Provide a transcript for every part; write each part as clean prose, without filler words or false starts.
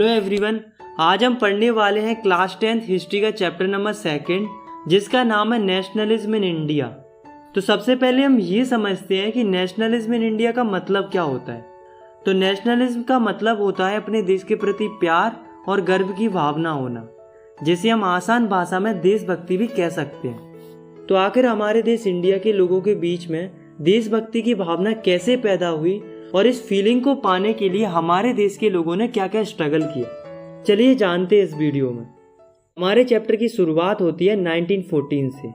Hello everyone, आज हम पढ़ने वाले हैं क्लास 10th हिस्ट्री का चैप्टर नंबर 2 जिसका नाम है नेशनलिज्म इन इंडिया। तो सबसे पहले हम ये समझते हैं कि नेशनलिज्म इन इंडिया का मतलब क्या होता है। तो नेशनलिज्म का मतलब होता है अपने देश के प्रति प्यार और गर्व की भावना होना, जिसे हम आसान भाषा में देशभक्ति भी कह सकते हैं। तो आखिर हमारे देश इंडिया के लोगों के बीच में देशभक्ति की भावना कैसे पैदा हुई और इस फीलिंग को पाने के लिए हमारे देश के लोगों ने क्या क्या स्ट्रगल किया, चलिए जानते हैं इस वीडियो में। हमारे चैप्टर की शुरुआत होती है 1914 से।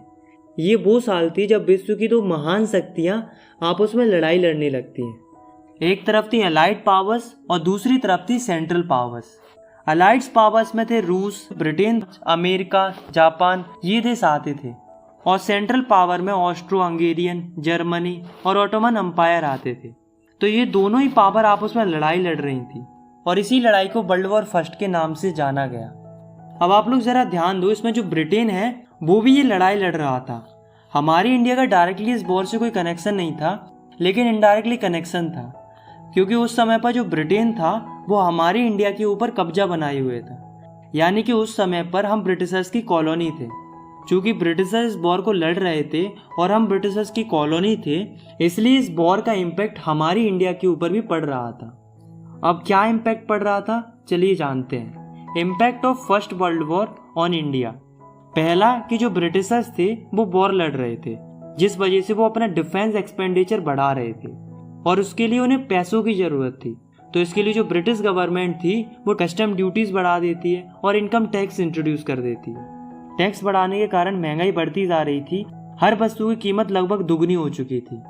ये वो साल थी जब विश्व की दो महान शक्तियां आपस में लड़ाई लड़ने लगती हैं। एक तरफ थी अलाइड पावर्स और दूसरी तरफ थी सेंट्रल पावर्स। अलाइड्स पावर्स में थे रूस, ब्रिटेन, अमेरिका, जापान, ये देश आते थे। और सेंट्रल पावर में ऑस्ट्रो हंगेरियन, जर्मनी और ऑटोमन अम्पायर आते थे। तो ये दोनों ही पावर आपस में लड़ाई लड़ रही थी और इसी लड़ाई को वर्ल्ड वॉर फर्स्ट के नाम से जाना गया। अब आप लोग जरा ध्यान दो, इसमें जो ब्रिटेन है वो भी ये लड़ाई लड़ रहा था। हमारी इंडिया का डायरेक्टली इस वॉर से कोई कनेक्शन नहीं था, लेकिन इनडायरेक्टली कनेक्शन था, क्योंकि उस समय पर जो ब्रिटेन था वो हमारी इंडिया के ऊपर कब्जा बनाए हुए था। यानी कि उस समय पर हम ब्रिटिशर्स की कॉलोनी थे। चूँकि ब्रिटिशर्स इस वॉर को लड़ रहे थे और हम ब्रिटिशर्स की कॉलोनी थे, इसलिए इस वॉर का इम्पैक्ट हमारी इंडिया के ऊपर भी पड़ रहा था। अब क्या इम्पैक्ट पड़ रहा था, चलिए जानते हैं। Impact of first world war on India. पहला कि जो ब्रिटिशर्स थे वो वॉर लड़ रहे थे, जिस वजह से वो अपना डिफेंस एक्सपेंडिचर बढ़ा रहे थे और उसके लिए उन्हें पैसों की ज़रूरत थी। तो इसके लिए जो ब्रिटिश गवर्नमेंट थी वो कस्टम ड्यूटीज़ बढ़ा देती है और इनकम टैक्स इंट्रोड्यूस कर देती है। टैक्स बढ़ाने के कारण महंगाई बढ़ती जा रही थी। हर वस्तु की कीमत लगभग दुगनी हो चुकी थी,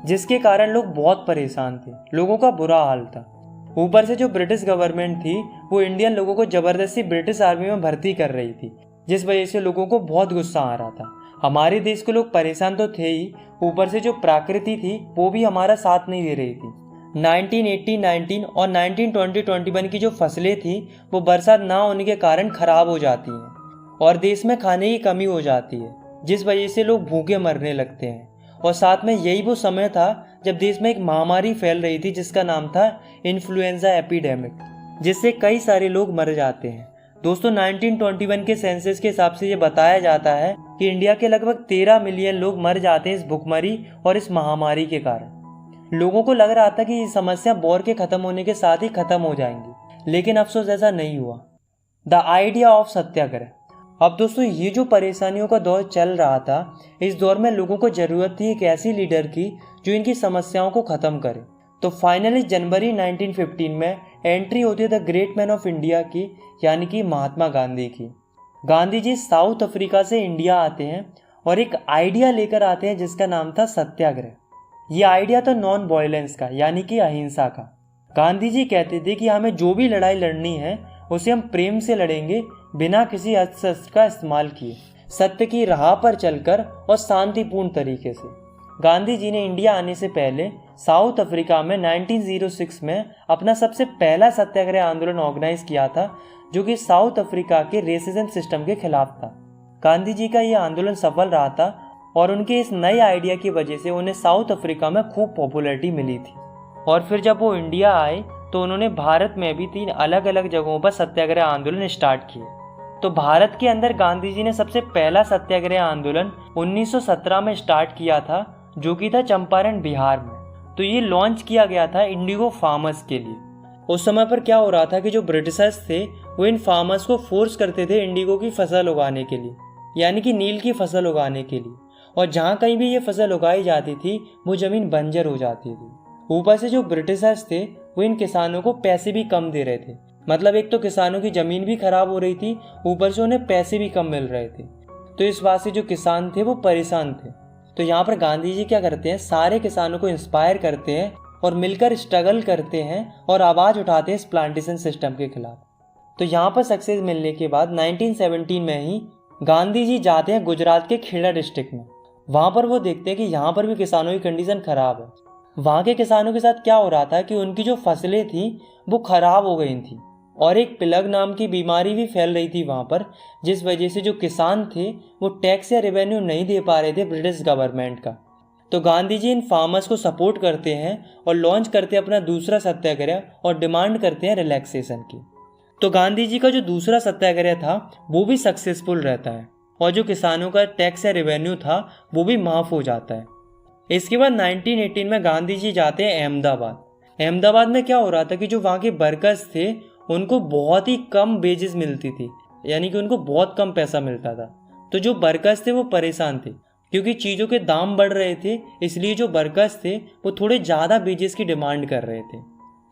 जिसके कारण लोग बहुत परेशान थे। लोगों का बुरा हाल था। ऊपर से जो ब्रिटिश गवर्नमेंट थी वो इंडियन लोगों को जबरदस्ती ब्रिटिश आर्मी में भर्ती कर रही थी, जिस वजह से लोगों को बहुत गुस्सा आ रहा था। हमारे देश के लोग परेशान तो थे ही, ऊपर से जो प्रकृति थी वो भी हमारा साथ नहीं दे रही थी। 1918-19 और 1920-21 की जो फसलें थी वो बरसात ना होने के कारण खराब हो जाती हैं और देश में खाने की कमी हो जाती है, जिस वजह से लोग भूखे मरने लगते हैं। और साथ में यही वो समय था जब देश में एक महामारी फैल रही थी जिसका नाम था इन्फ्लुएंजा एपिडेमिक, जिससे कई सारे लोग मर जाते हैं। दोस्तों, 1921 के सेंसस के हिसाब से ये बताया जाता है कि इंडिया के लगभग 13 मिलियन लोग मर जाते हैं इस भुखमरी और इस महामारी के कारण। लोगों को लग रहा था कि ये समस्या वॉर के खत्म होने के साथ ही खत्म हो जाएंगी, लेकिन अफसोस ऐसा नहीं हुआ। द आइडिया ऑफ सत्याग्रह। अब दोस्तों, ये जो परेशानियों का दौर चल रहा था, इस दौर में लोगों को ज़रूरत थी एक ऐसी लीडर की जो इनकी समस्याओं को ख़त्म करे। तो फाइनली जनवरी 1915 में एंट्री होती है the great man of India की, यानी कि महात्मा गांधी की। गांधी जी साउथ अफ्रीका से इंडिया आते हैं और एक आइडिया लेकर आते हैं जिसका नाम था सत्याग्रह। ये आइडिया था नॉन वायलेंस का, यानी कि अहिंसा का। गांधी जी कहते थे कि हमें जो भी लड़ाई लड़नी है उसे हम प्रेम से लड़ेंगे, बिना किसी अस्त्र शस्त्र का इस्तेमाल किए, सत्य की राह पर चलकर और शांतिपूर्ण तरीके से। गांधी जी ने इंडिया आने से पहले साउथ अफ्रीका में 1906 में अपना सबसे पहला सत्याग्रह आंदोलन ऑर्गेनाइज किया था, जो कि साउथ अफ्रीका के रेसिज्म सिस्टम के खिलाफ था। गांधी जी का यह आंदोलन सफल रहा था और उनके इस नए आइडिया की वजह से उन्हें साउथ अफ्रीका में खूब पॉपुलैरिटी मिली थी। और फिर जब वो इंडिया आए तो उन्होंने भारत में भी 3 अलग अलग जगहों पर सत्याग्रह आंदोलन स्टार्ट किए। तो भारत के अंदर गांधी जी ने सबसे पहला सत्याग्रह आंदोलन 1917 में स्टार्ट किया था, जो कि था चंपारण, बिहार में। तो ये लॉन्च किया गया था इंडिगो फार्मर्स के लिए। उस समय पर क्या हो रहा था कि जो ब्रिटिशर्स थे वो इन फार्मर्स को फोर्स करते थे इंडिगो की फसल उगाने के लिए, यानी कि नील की फसल उगाने के लिए। और जहाँ कहीं भी ये फसल उगाई जाती थी वो ज़मीन बंजर हो जाती थी। ऊपर से जो ब्रिटिशर्स थे वो इन किसानों को पैसे भी कम दे रहे थे। मतलब एक तो किसानों की ज़मीन भी खराब हो रही थी, ऊपर से उन्हें पैसे भी कम मिल रहे थे। तो इस बात से जो किसान थे वो परेशान थे। तो यहाँ पर गांधी जी क्या करते हैं, सारे किसानों को इंस्पायर करते हैं और मिलकर स्ट्रगल करते हैं और आवाज़ उठाते हैं इस प्लांटेशन सिस्टम के खिलाफ। तो यहाँ पर सक्सेस मिलने के बाद 1917 में ही गांधी जी जाते हैं गुजरात के खेड़ा डिस्ट्रिक्ट में। वहाँ पर वो देखते हैं कि यहाँ पर भी किसानों की कंडीशन खराब है। वहाँ के किसानों के साथ क्या हो रहा था कि उनकी जो फसलें थी वो खराब हो गई थी और एक प्लग नाम की बीमारी भी फैल रही थी वहाँ पर, जिस वजह से जो किसान थे वो टैक्स या रेवेन्यू नहीं दे पा रहे थे ब्रिटिश गवर्नमेंट का। तो गांधी जी इन फार्मर्स को सपोर्ट करते हैं और लॉन्च करते हैं अपना दूसरा सत्याग्रह और डिमांड करते हैं रिलैक्सेशन की। तो गांधी जी का जो दूसरा सत्याग्रह था वो भी सक्सेसफुल रहता है और जो किसानों का टैक्स या रेवेन्यू था वो भी माफ़ हो जाता है। इसके बाद 1918 में गांधी जी जाते हैं अहमदाबाद। अहमदाबाद में क्या हो रहा था कि जो वहाँ के वर्कर्स थे उनको बहुत ही कम वेजेस मिलती थी, यानी कि उनको बहुत कम पैसा मिलता था। तो जो वर्कर्स थे वो परेशान थे क्योंकि चीज़ों के दाम बढ़ रहे थे, इसलिए जो वर्कर्स थे वो थोड़े ज़्यादा वेजेस की डिमांड कर रहे थे।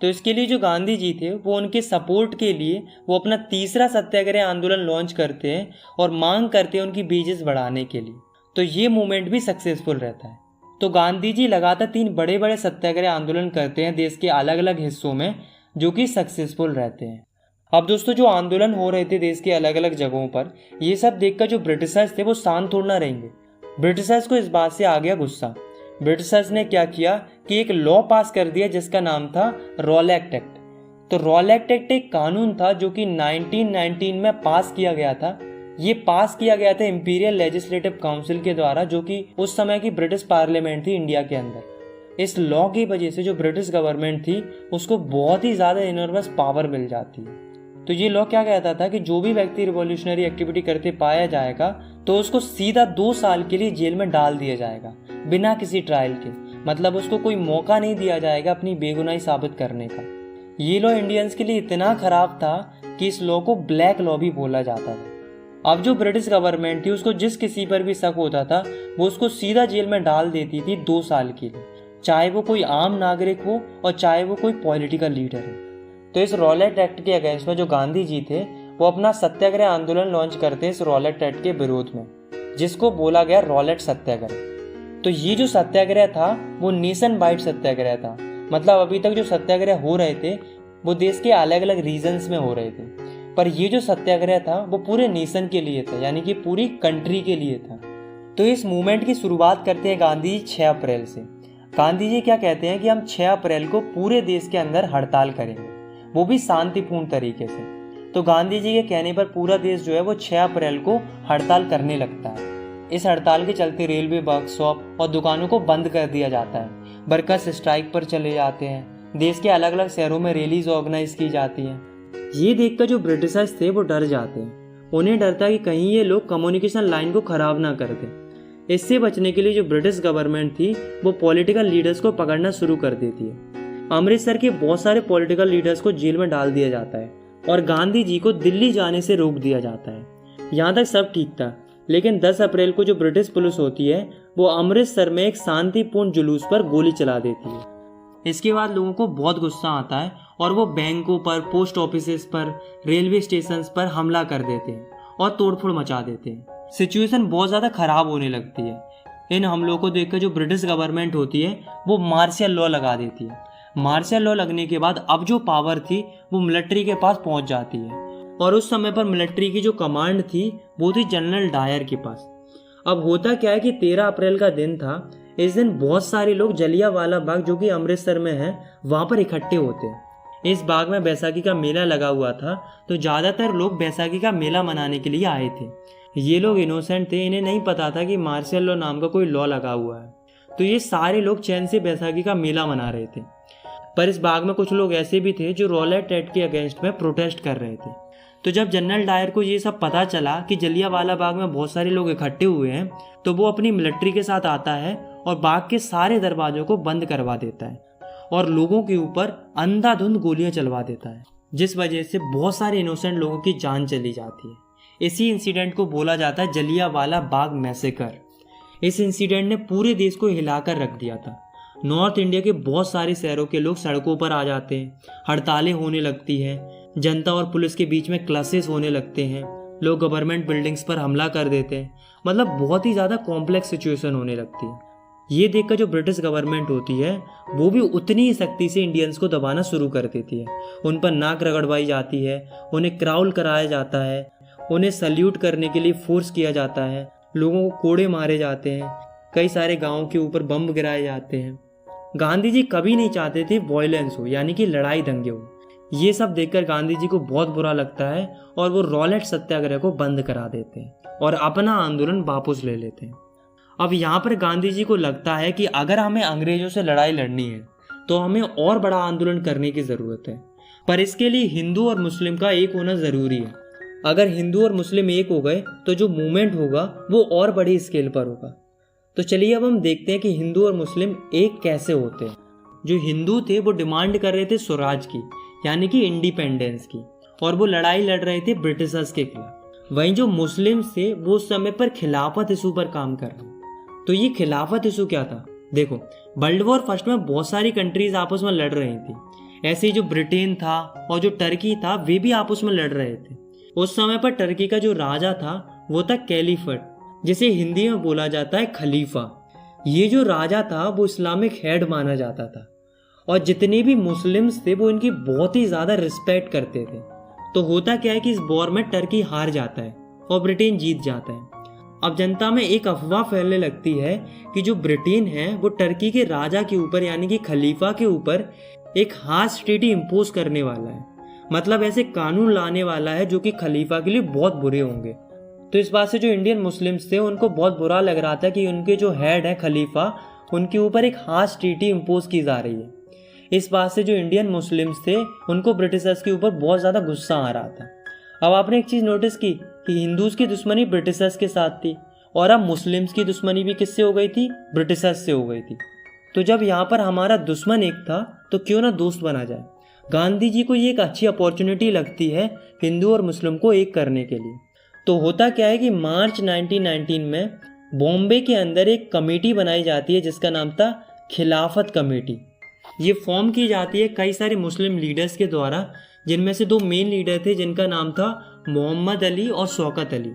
तो इसके लिए जो गांधी जी थे वो उनके सपोर्ट के लिए वो अपना तीसरा सत्याग्रह आंदोलन लॉन्च करते हैं और मांग करते हैं उनकी वेजेस बढ़ाने के लिए। तो ये मूवमेंट भी सक्सेसफुल रहता है। तो गांधी जी लगातार 3 बड़े बड़े सत्याग्रह आंदोलन करते हैं देश के अलग अलग हिस्सों में, जो कि सक्सेसफुल रहते हैं। अब दोस्तों, जो आंदोलन हो रहे थे देश के अलग अलग जगहों पर, ये सब देखकर जो ब्रिटिशर्स थे वो शांत थोड़ा ना रहेंगे। ब्रिटिशर्स को इस बात से आ गया गुस्सा। ब्रिटिशर्स ने क्या किया कि एक लॉ पास कर दिया जिसका नाम था रॉलेट एक्ट। तो रॉलेट एक्ट एक कानून था जो कि 1919 में पास किया गया था। ये पास किया गया था इंपीरियल लेजिस्लेटिव काउंसिल के द्वारा, जो कि उस समय की ब्रिटिश पार्लियामेंट थी इंडिया के अंदर। इस लॉ की वजह से जो ब्रिटिश गवर्नमेंट थी उसको बहुत ही ज़्यादा इनॉर्मस पावर मिल जाती है। तो ये लॉ क्या कहता था कि जो भी व्यक्ति रिवॉल्यूशनरी एक्टिविटी करते पाया जाएगा तो उसको सीधा 2 साल के लिए जेल में डाल दिया जाएगा बिना किसी ट्रायल के। मतलब उसको कोई मौका नहीं दिया जाएगा अपनी बेगुनाही साबित करने का। ये लॉ इंडियंस के लिए इतना खराब था कि इस लॉ को ब्लैक लॉ भी बोला जाता था। अब जो ब्रिटिश गवर्नमेंट थी उसको जिस किसी पर भी शक होता था वो उसको सीधा जेल में डाल देती थी 2 साल के लिए, चाहे वो कोई आम नागरिक हो और चाहे वो कोई पॉलिटिकल लीडर हो। तो इस रॉलेट एक्ट के अगेंस्ट में जो गांधी जी थे वो अपना सत्याग्रह आंदोलन लॉन्च करते हैं इस रॉलेट एक्ट के विरोध में, जिसको बोला गया रॉलेट सत्याग्रह। तो ये जो सत्याग्रह था वो नेशन वाइड सत्याग्रह था। मतलब अभी तक जो सत्याग्रह हो रहे थे वो देश के अलग अलग रीजन्स में हो रहे थे, पर ये जो सत्याग्रह था वो पूरे नेशन के लिए था, यानी कि पूरी कंट्री के लिए था। तो इस मूवमेंट की शुरुआत करते हैं गांधी जी 6 अप्रैल से। गांधी जी क्या कहते हैं कि हम 6 अप्रैल को पूरे देश के अंदर हड़ताल करेंगे, वो भी शांतिपूर्ण तरीके से। तो गांधी जी के कहने पर पूरा देश जो है वो 6 अप्रैल को हड़ताल करने लगता है। इस हड़ताल के चलते रेलवे, वर्कशॉप और दुकानों को बंद कर दिया जाता है। वर्कर्स स्ट्राइक पर चले जाते हैं। देश के अलग अलग शहरों में रैलीज ऑर्गेनाइज की जाती हैं। ये देखकर जो ब्रिटिशर्स थे वो डर जाते हैं। उन्हें डर था कि कहीं ये लोग कम्युनिकेशन लाइन को खराब ना कर दें। इससे बचने के लिए जो ब्रिटिश गवर्नमेंट थी वो पॉलिटिकल लीडर्स को पकड़ना शुरू कर देती है। अमृतसर के बहुत सारे पॉलिटिकल लीडर्स को जेल में डाल दिया जाता है और गांधी जी को दिल्ली जाने से रोक दिया जाता है। यहाँ तक सब ठीक था, लेकिन 10 अप्रैल को जो ब्रिटिश पुलिस होती है वो अमृतसर में एक शांतिपूर्ण जुलूस पर गोली चला देती है। इसके बाद लोगों को बहुत गुस्सा आता है और वो बैंकों पर, पोस्ट ऑफिसेस पर, रेलवे स्टेशन पर हमला कर देते हैं और तोड़फोड़ मचा देते हैं। सिचुएशन बहुत ज़्यादा खराब होने लगती है। इन हमलों को देखकर जो ब्रिटिश गवर्नमेंट होती है वो मार्शल लॉ लगा देती है। मार्शल लॉ लगने के बाद अब जो पावर थी वो मिलिट्री के पास पहुंच जाती है और उस समय पर मिलिट्री की जो कमांड थी वो थी जनरल डायर के पास। अब होता क्या है कि 13 अप्रैल का दिन था। इस दिन बहुत सारे लोग जलियांवाला बाग, जो कि अमृतसर में है, वहाँ पर इकट्ठे होते हैं। इस बाग में बैसाखी का मेला लगा हुआ था, तो ज़्यादातर लोग बैसाखी का मेला मनाने के लिए आए थे। ये लोग इनोसेंट थे, इन्हें नहीं पता था कि मार्शल लॉ नाम का कोई लॉ लगा हुआ है। तो ये सारे लोग चैन से बैसाखी का मेला मना रहे थे। पर इस बाग में कुछ लोग ऐसे भी थे जो रॉलेट एक्ट के अगेंस्ट में प्रोटेस्ट कर रहे थे। तो जब जनरल डायर को ये सब पता चला कि जलियांवाला बाग में बहुत सारे लोग इकट्ठे हुए हैं, तो वो अपनी मिलिट्री के साथ आता है और बाग के सारे दरवाजों को बंद करवा देता है और लोगों के ऊपर अंधाधुंध गोलियां चलवा देता है, जिस वजह से बहुत सारे इनोसेंट लोगों की जान चली जाती है। इसी इंसिडेंट को बोला जाता है जलियांवाला बाग मैसेकर। इस इंसिडेंट ने पूरे देश को हिलाकर रख दिया था। नॉर्थ इंडिया के बहुत सारे शहरों के लोग सड़कों पर आ जाते हैं, हड़तालें होने लगती हैं, जनता और पुलिस के बीच में क्लैशेस होने लगते हैं, लोग गवर्नमेंट बिल्डिंग्स पर हमला कर देते हैं। मतलब बहुत ही ज़्यादा कॉम्प्लेक्स सिचुएशन होने लगती है। ये देखकर जो ब्रिटिश गवर्नमेंट होती है वो भी उतनी ही सख्ती से इंडियंस को दबाना शुरू कर देती है। उन पर नाक रगड़वाई जाती है, उन्हें क्राउल कराया जाता है, उन्हें सल्यूट करने के लिए फोर्स किया जाता है, लोगों को कोड़े मारे जाते हैं, कई सारे गाँवों के ऊपर बम गिराए जाते हैं। गांधी जी कभी नहीं चाहते थे वॉयलेंस हो, यानी कि लड़ाई दंगे हो। ये सब देखकर गांधी जी को बहुत बुरा लगता है और वो रॉलेट सत्याग्रह को बंद करा देते हैं और अपना आंदोलन वापस ले लेते हैं। अब यहाँ पर गांधी जी को लगता है कि अगर हमें अंग्रेजों से लड़ाई लड़नी है तो हमें और बड़ा आंदोलन करने की ज़रूरत है। पर इसके लिए हिंदू और मुस्लिम का एक होना ज़रूरी है। अगर हिंदू और मुस्लिम एक हो गए तो जो मूवमेंट होगा वो और बड़ी स्केल पर होगा। तो चलिए अब हम देखते हैं कि हिंदू और मुस्लिम एक कैसे होते हैं। जो हिंदू थे वो डिमांड कर रहे थे स्वराज की, यानी कि इंडिपेंडेंस की, और वो लड़ाई लड़ रहे थे ब्रिटिशर्स के खिलाफ। वहीं जो मुस्लिम थे वो उस समय पर खिलाफत इशू पर काम कर रहे। तो ये खिलाफत इशू क्या था? देखो, वर्ल्ड वॉर फर्स्ट में बहुत सारी कंट्रीज आपस में लड़ रही थी। ऐसे ही जो ब्रिटेन था और जो टर्की था वे भी आपस में लड़ रहे थे। उस समय पर टर्की का जो राजा था वो था कैलिफट, जिसे हिंदी में बोला जाता है खलीफा। ये जो राजा था वो इस्लामिक हेड माना जाता था और जितने भी मुस्लिम्स थे वो इनकी बहुत ही ज़्यादा रिस्पेक्ट करते थे। तो होता क्या है कि इस वॉर में टर्की हार जाता है और ब्रिटेन जीत जाता है। अब जनता में एक अफवाह फैलने लगती है कि जो ब्रिटेन है वो टर्की के राजा के ऊपर यानी कि खलीफा के ऊपर एक हार्श ट्रीटी इम्पोज करने वाला है, मतलब ऐसे कानून लाने वाला है जो कि खलीफा के लिए बहुत बुरे होंगे। तो इस बात से जो इंडियन मुस्लिम्स थे उनको बहुत बुरा लग रहा था कि उनके जो हेड है खलीफा, उनके ऊपर एक हार्श ट्रीटी इम्पोज की जा रही है। इस बात से जो इंडियन मुस्लिम्स थे उनको ब्रिटिशर्स के ऊपर बहुत ज़्यादा गुस्सा आ रहा था। अब आपने एक चीज़ नोटिस की कि हिंदूज की दुश्मनी ब्रिटिशर्स के साथ थी और अब मुस्लिम्स की दुश्मनी भी किससे हो गई थी? ब्रिटिशर्स से हो गई थी। तो जब यहाँ पर हमारा दुश्मन एक था तो क्यों ना दोस्त बना जाए। गांधी जी को ये एक अच्छी अपॉर्चुनिटी लगती है हिंदू और मुस्लिम को एक करने के लिए। तो होता क्या है कि मार्च 1919 में बॉम्बे के अंदर एक कमेटी बनाई जाती है जिसका नाम था खिलाफत कमेटी। ये फॉर्म की जाती है कई सारे मुस्लिम लीडर्स के द्वारा, जिनमें से दो मेन लीडर थे जिनका नाम था मोहम्मद अली और शौकत अली।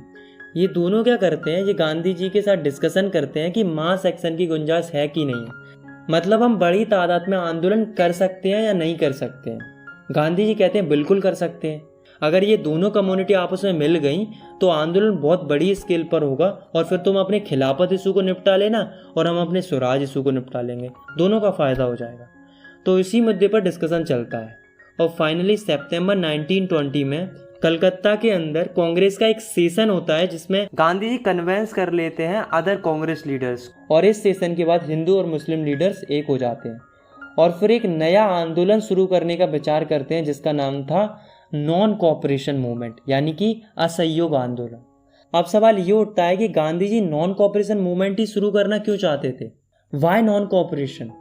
ये दोनों क्या करते हैं, ये गांधी जी के साथ डिस्कशन करते हैं कि मास एक्शन की गुंजाइश है कि नहीं है, मतलब हम बड़ी तादाद में आंदोलन कर सकते हैं या नहीं कर सकते हैं। गांधी जी कहते हैं बिल्कुल कर सकते हैं। अगर ये दोनों कम्युनिटी आपस में मिल गई तो आंदोलन बहुत बड़ी स्केल पर होगा और फिर तुम अपने खिलाफत इशू को निपटा लेना और हम अपने स्वराज इशू को निपटा लेंगे, दोनों का फ़ायदा हो जाएगा। तो इसी मुद्दे पर डिस्कशन चलता है और फाइनली सितंबर 1920 में कलकत्ता के अंदर कांग्रेस का एक सेशन होता है जिसमें गांधी जी कन्वेंस कर लेते हैं अदर कांग्रेस लीडर्स, और इस सेशन के बाद हिंदू और मुस्लिम लीडर्स एक हो जाते हैं और फिर एक नया आंदोलन शुरू करने का विचार करते हैं जिसका नाम था नॉन कोऑपरेशन मूवमेंट, यानी कि असहयोग आंदोलन। अब सवाल ये उठता है कि Gandhi ji non cooperation movement ही शुरू करना क्यों चाहते थे? Why non cooperation?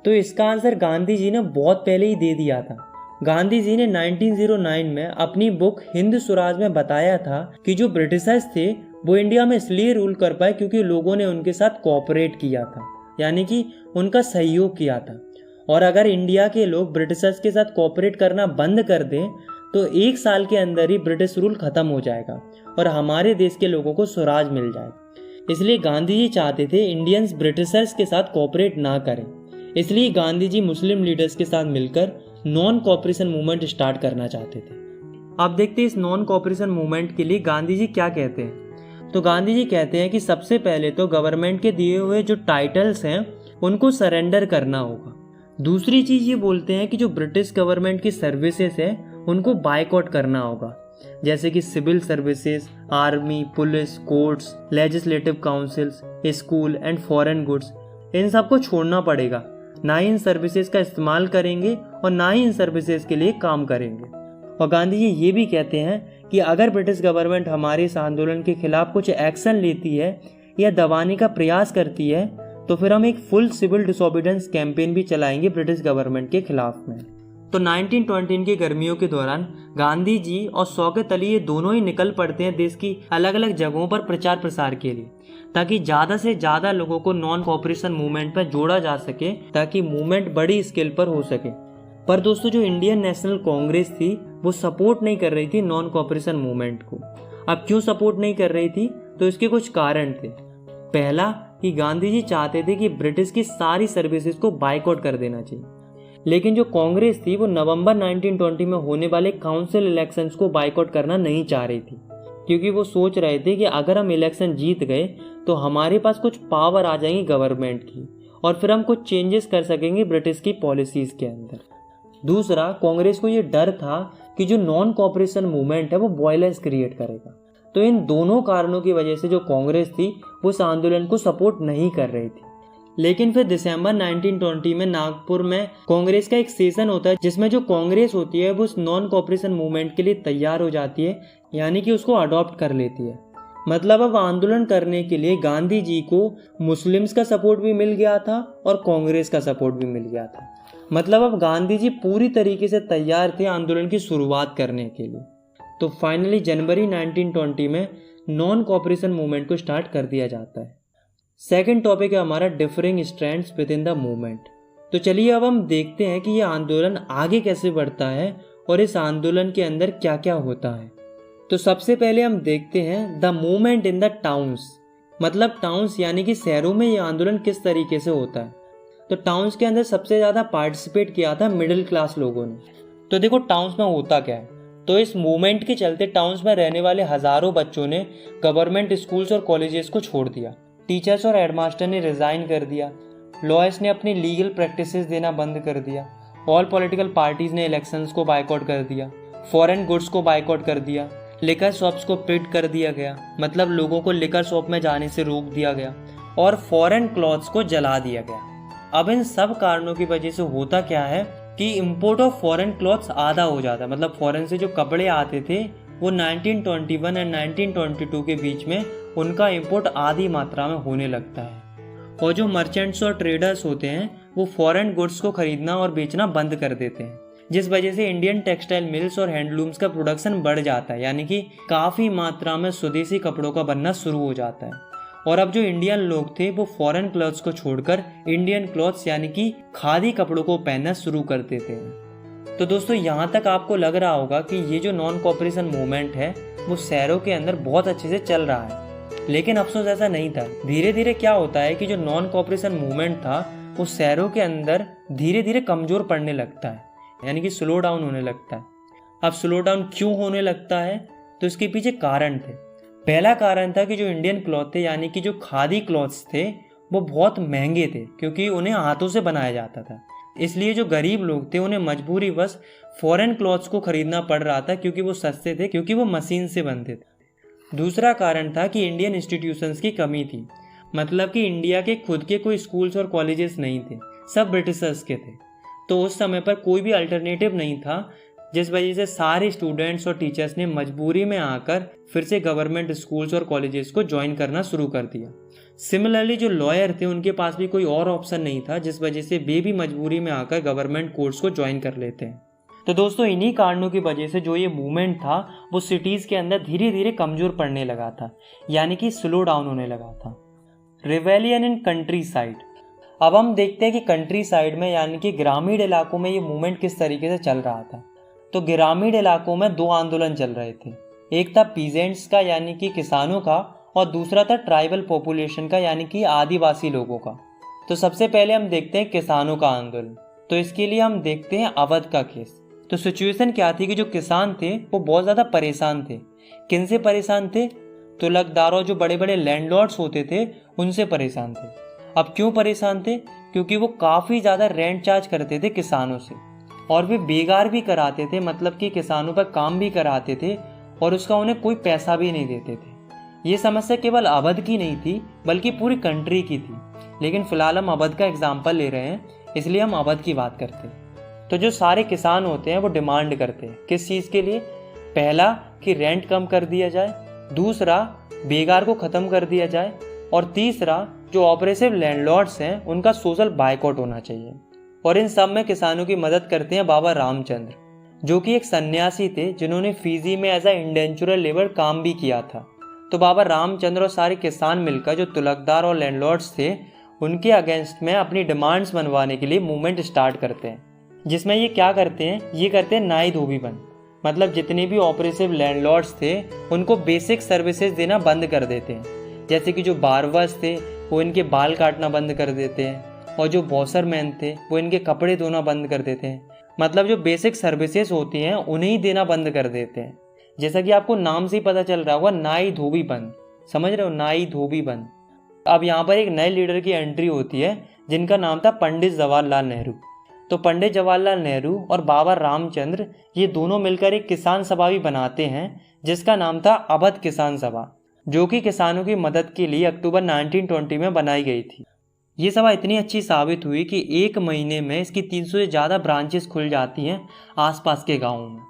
तो इसका आंसर गांधी जी ने बहुत पहले ही दे दिया था। गांधी जी ने 1909 में अपनी बुक हिंद स्वराज में बताया था कि जो ब्रिटिशर्स थे वो इंडिया में इसलिए रूल कर पाए क्योंकि लोगों ने उनके साथ कोऑपरेट किया था, यानी कि उनका सहयोग किया था। और अगर इंडिया के लोग ब्रिटिशर्स के साथ कोऑपरेट करना बंद कर दें तो 1 साल के अंदर ही ब्रिटिश रूल खत्म हो जाएगा और हमारे देश के लोगों को स्वराज मिल जाएगा। इसलिए गांधी जी चाहते थे इंडियंस ब्रिटिशर्स के साथ कोऑपरेट ना करें। इसलिए गांधी जी मुस्लिम लीडर्स के साथ मिलकर नॉन कोऑपरेशन मूवमेंट स्टार्ट करना चाहते थे। अब देखते हैं इस नॉन कोऑपरेशन मूवमेंट के लिए गांधी जी क्या कहते हैं। तो गांधी जी कहते हैं कि सबसे पहले तो गवर्नमेंट के दिए हुए जो टाइटल्स हैं उनको सरेंडर करना होगा। दूसरी चीज़ ये बोलते हैं कि जो ब्रिटिश गवर्नमेंट की सर्विसेज है उनको बायकॉट करना होगा, जैसे कि civil services, army, police, courts, legislative councils, school and foreign goods, इन सबको छोड़ना पड़ेगा। ना ही इन सर्विसेज का इस्तेमाल करेंगे और ना ही इन सर्विसेज के लिए काम करेंगे। और गांधी जी ये भी कहते हैं कि अगर ब्रिटिश गवर्नमेंट हमारे इस आंदोलन के खिलाफ कुछ एक्शन लेती है या दबाने का प्रयास करती है तो फिर हम एक फुल सिविल डिसोबीडियंस कैंपेन भी चलाएंगे ब्रिटिश गवर्नमेंट के खिलाफ में। तो 1920 की गर्मियों के दौरान गांधी जी और शौकत अली ये दोनों ही निकल पड़ते हैं देश की अलग अलग जगहों पर प्रचार प्रसार के लिए, ताकि ज़्यादा से ज़्यादा लोगों को नॉन कोऑपरेशन मूवमेंट पर जोड़ा जा सके, ताकि मूवमेंट बड़ी स्केल पर हो सके। पर दोस्तों जो इंडियन नेशनल कांग्रेस थी वो सपोर्ट नहीं कर रही थी नॉन कोऑपरेशन मूवमेंट को। अब क्यों सपोर्ट नहीं कर रही थी? तो इसके कुछ कारण थे। पहला कि गांधी जी चाहते थे कि ब्रिटिश की सारी सर्विसेज को बायकॉट कर देना चाहिए, लेकिन जो कांग्रेस थी वो नवंबर 1920 में होने वाले काउंसिल इलेक्शंस को बायकॉट करना नहीं चाह रही थी, क्योंकि वो सोच रहे थे कि अगर हम इलेक्शन जीत गए तो हमारे पास कुछ पावर आ जाएंगी गवर्नमेंट की और फिर हम कुछ चेंजेस कर सकेंगे ब्रिटिश की पॉलिसीज के अंदर। दूसरा, कांग्रेस को ये डर था कि जो नॉन कोऑपरेशन मूवमेंट है वो वायलेंस क्रिएट करेगा। तो इन दोनों कारणों की वजह से जो कांग्रेस थी वो इस आंदोलन को सपोर्ट नहीं कर रही थी। लेकिन फिर दिसंबर 1920 में नागपुर में कांग्रेस का एक सेशन होता है जिसमें जो कांग्रेस होती है वो उस नॉन कोऑपरेशन मूवमेंट के लिए तैयार हो जाती है, यानी कि उसको अडॉप्ट कर लेती है। मतलब अब आंदोलन करने के लिए गांधी जी को मुस्लिम्स का सपोर्ट भी मिल गया था और कांग्रेस का सपोर्ट भी मिल गया था। मतलब अब गांधी जी पूरी तरीके से तैयार थे आंदोलन की शुरुआत करने के लिए। तो फाइनली जनवरी 1920 में नॉन कोऑपरेशन मूवमेंट को स्टार्ट कर दिया जाता है। सेकंड टॉपिक है हमारा differing strands with in the movement. तो चलिए अब हम देखते हैं कि ये आंदोलन आगे कैसे बढ़ता है और इस आंदोलन के अंदर क्या क्या होता है। तो सबसे पहले हम देखते हैं the movement in the towns. मतलब टाउन्स यानी कि शहरों में ये आंदोलन किस तरीके से होता है। तो टाउन्स के अंदर सबसे ज़्यादा पार्टिसिपेट किया था मिडिल क्लास लोगों ने। तो देखो टाउन्स में होता क्या है, तो इस मूवमेंट के चलते टाउन्स में रहने वाले हज़ारों बच्चों ने गवर्नमेंट स्कूल्स और कॉलेजेस को छोड़ दिया। टीचर्स और हेडमास्टर ने रिज़ाइन कर दिया। लॉयर्स ने अपनी लीगल प्रैक्टिसेस देना बंद कर दिया। ऑल पॉलिटिकल पार्टीज़ ने इलेक्शंस को बाइकआउट कर दिया। फॉरेन गुड्स को बाइकआउट कर दिया। लिकर शॉप्स को पिट कर दिया गया, मतलब लोगों को लिकर शॉप में जाने से रोक दिया गया। और फॉरेन क्लॉथ्स को जला दिया गया। अब इन सब कारणों की वजह से होता क्या है कि इंपोर्ट ऑफ फॉरेन क्लॉथ्स आधा हो जाता है। मतलब फॉरेन से जो कपड़े आते थे वो 1921 एंड 1922 के बीच में उनका इंपोर्ट आधी मात्रा में होने लगता है। और जो मर्चेंट्स और ट्रेडर्स होते हैं वो फॉरेन गुड्स को खरीदना और बेचना बंद कर देते हैं, जिस वजह से इंडियन टेक्सटाइल मिल्स और हैंडलूम्स का प्रोडक्शन बढ़ जाता है, यानी कि काफ़ी मात्रा में स्वदेशी कपड़ों का बनना शुरू हो जाता है। और अब जो इंडियन लोग थे वो फॉरेन क्लॉथ्स को छोड़कर इंडियन क्लॉथ्स यानी कि खादी कपड़ों को पहनना शुरू कर देते हैं। तो दोस्तों यहाँ तक आपको लग रहा होगा कि ये जो नॉन कोऑपरेशन मूवमेंट है वो शहरों के अंदर बहुत अच्छे से चल रहा है, लेकिन अफसोस ऐसा नहीं था। धीरे धीरे क्या होता है कि जो नॉन कोऑपरेशन मूवमेंट था वो शहरों के अंदर धीरे धीरे कमज़ोर पड़ने लगता है, यानी कि स्लो डाउन होने लगता है। अब स्लो डाउन क्यों होने लगता है, तो इसके पीछे कारण थे। पहला कारण था कि जो इंडियन क्लॉथ थे यानी कि जो खादी क्लॉथ्स थे वो बहुत महंगे थे, क्योंकि उन्हें हाथों से बनाया जाता था। इसलिए जो गरीब लोग थे उन्हें मजबूरीवश फॉरेन क्लॉथ्स को खरीदना पड़ रहा था, क्योंकि वो सस्ते थे, क्योंकि वो मशीन से बनते थे। दूसरा कारण था कि इंडियन इंस्टीट्यूशंस की कमी थी। मतलब कि इंडिया के खुद के कोई स्कूल्स और कॉलेजेस नहीं थे, सब ब्रिटिशर्स के थे। तो उस समय पर कोई भी अल्टरनेटिव नहीं था, जिस वजह से सारे स्टूडेंट्स और टीचर्स ने मजबूरी में आकर फिर से गवर्नमेंट स्कूल्स और कॉलेजेस को ज्वाइन करना शुरू कर दिया। सिमिलरली जो लॉयर थे उनके पास भी कोई और ऑप्शन नहीं था, जिस वजह से वे भी मजबूरी में आकर गवर्नमेंट कोर्स को ज्वाइन कर लेते हैं। तो दोस्तों इन्हीं कारणों की वजह से जो ये मूवमेंट था वो सिटीज़ के अंदर धीरे धीरे कमज़ोर पड़ने लगा था, यानी कि स्लो डाउन होने लगा था। Rebellion in country side. अब हम देखते हैं कि कंट्री साइड में यानी कि ग्रामीण इलाकों में ये मूवमेंट किस तरीके से चल रहा था। तो ग्रामीण इलाकों में दो आंदोलन चल रहे थे। एक था पीजेंट्स का यानी कि किसानों का, और दूसरा था ट्राइबल पॉपुलेशन का यानी कि आदिवासी लोगों का। तो सबसे पहले हम देखते हैं किसानों का आंदोलन। तो इसके लिए हम देखते हैं अवध का केस। तो सिचुएशन क्या थी कि जो किसान थे वो बहुत ज़्यादा परेशान थे। किन से परेशान थे? तो तुलकदारों, जो बड़े बड़े लैंडलॉर्ड्स होते थे, उनसे परेशान थे। अब क्यों परेशान थे? क्योंकि वो काफ़ी ज़्यादा रेंट चार्ज करते थे किसानों से, और वे बेगार भी कराते थे, मतलब कि किसानों पर काम भी कराते थे और उसका उन्हें कोई पैसा भी नहीं देते थे। ये समस्या केवल अवध की नहीं थी बल्कि पूरी कंट्री की थी, लेकिन फिलहाल हम अवध का एग्जाम्पल ले रहे हैं, इसलिए हम अवध की बात करते हैं। तो जो सारे किसान होते हैं वो डिमांड करते हैं किस चीज़ के लिए? पहला कि रेंट कम कर दिया जाए, दूसरा बेगार को ख़त्म कर दिया जाए, और तीसरा जो ऑपरेसिव लैंडलॉर्ड्स हैं उनका सोशल बायकॉट होना चाहिए। और इन सब में किसानों की मदद करते हैं बाबा रामचंद्र, जो कि एक सन्यासी थे जिन्होंने फीजी में एज अ इंडेंचुरल लेबर काम भी किया था। तो बाबा रामचंद्र और सारे किसान मिलकर जो तुलकदार और लैंडलॉर्ड्स थे उनके अगेंस्ट में अपनी डिमांड्स मनवाने के लिए मूवमेंट स्टार्ट करते हैं, जिसमें ये क्या करते हैं? ये करते हैं नाई धोबी बंद। मतलब जितने भी ऑपरेसिव लैंडलॉर्ड्स थे उनको बेसिक सर्विसेज देना बंद कर देते हैं, जैसे कि जो बार्बर्स थे वो इनके बाल काटना बंद कर देते हैं, और जो वॉशरमैन थे वो इनके कपड़े धोना बंद कर देते हैं। मतलब जो बेसिक सर्विसेज होती हैं उन्हें ही देना बंद कर देते हैं। जैसा कि आपको नाम से ही पता चल रहा होगा, नाई धोबी बंद। समझ रहे हो? नाई धोबी बंद। अब यहाँ पर एक नए लीडर की एंट्री होती है जिनका नाम था पंडित जवाहरलाल नेहरू। तो पंडित जवाहरलाल नेहरू और बाबा रामचंद्र ये दोनों मिलकर एक किसान सभा भी बनाते हैं जिसका नाम था अवध किसान सभा, जो कि किसानों की मदद के लिए अक्टूबर 1920 में बनाई गई थी। ये सभा इतनी अच्छी साबित हुई कि 1 महीने में इसकी 300 से ज़्यादा ब्रांचेस खुल जाती हैं आसपास के गाँवों में।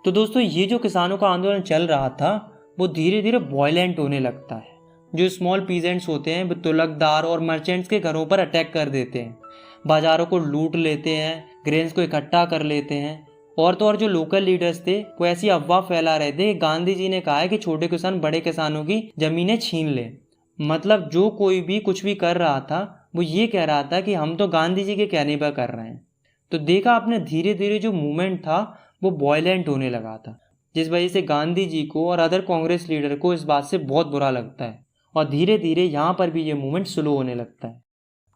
तो दोस्तों, ये जो किसानों का आंदोलन चल रहा था वो धीरे धीरे वॉयलेंट होने लगता है। जो स्मॉल पीजेंट्स होते हैं वो तुलकदार और मर्चेंट्स के घरों पर अटैक कर देते हैं, बाजारों को लूट लेते हैं, ग्रेन्स को इकट्ठा कर लेते हैं। और तो और जो लोकल लीडर्स थे वो ऐसी अफवाह फैला रहे थे कि गांधी जी ने कहा है कि छोटे किसान बड़े किसानों की जमीनें छीन ले। मतलब जो कोई भी कुछ भी कर रहा था वो ये कह रहा था कि हम तो गांधी जी के कहने पर कर रहे हैं। तो देखा आपने, धीरे धीरे जो मूवमेंट था वो वॉयलेंट होने लगा था, जिस वजह से गांधी जी को और अदर कांग्रेस लीडर को इस बात से बहुत बुरा लगता है और धीरे धीरे यहाँ पर भी ये मूवमेंट स्लो होने लगता है।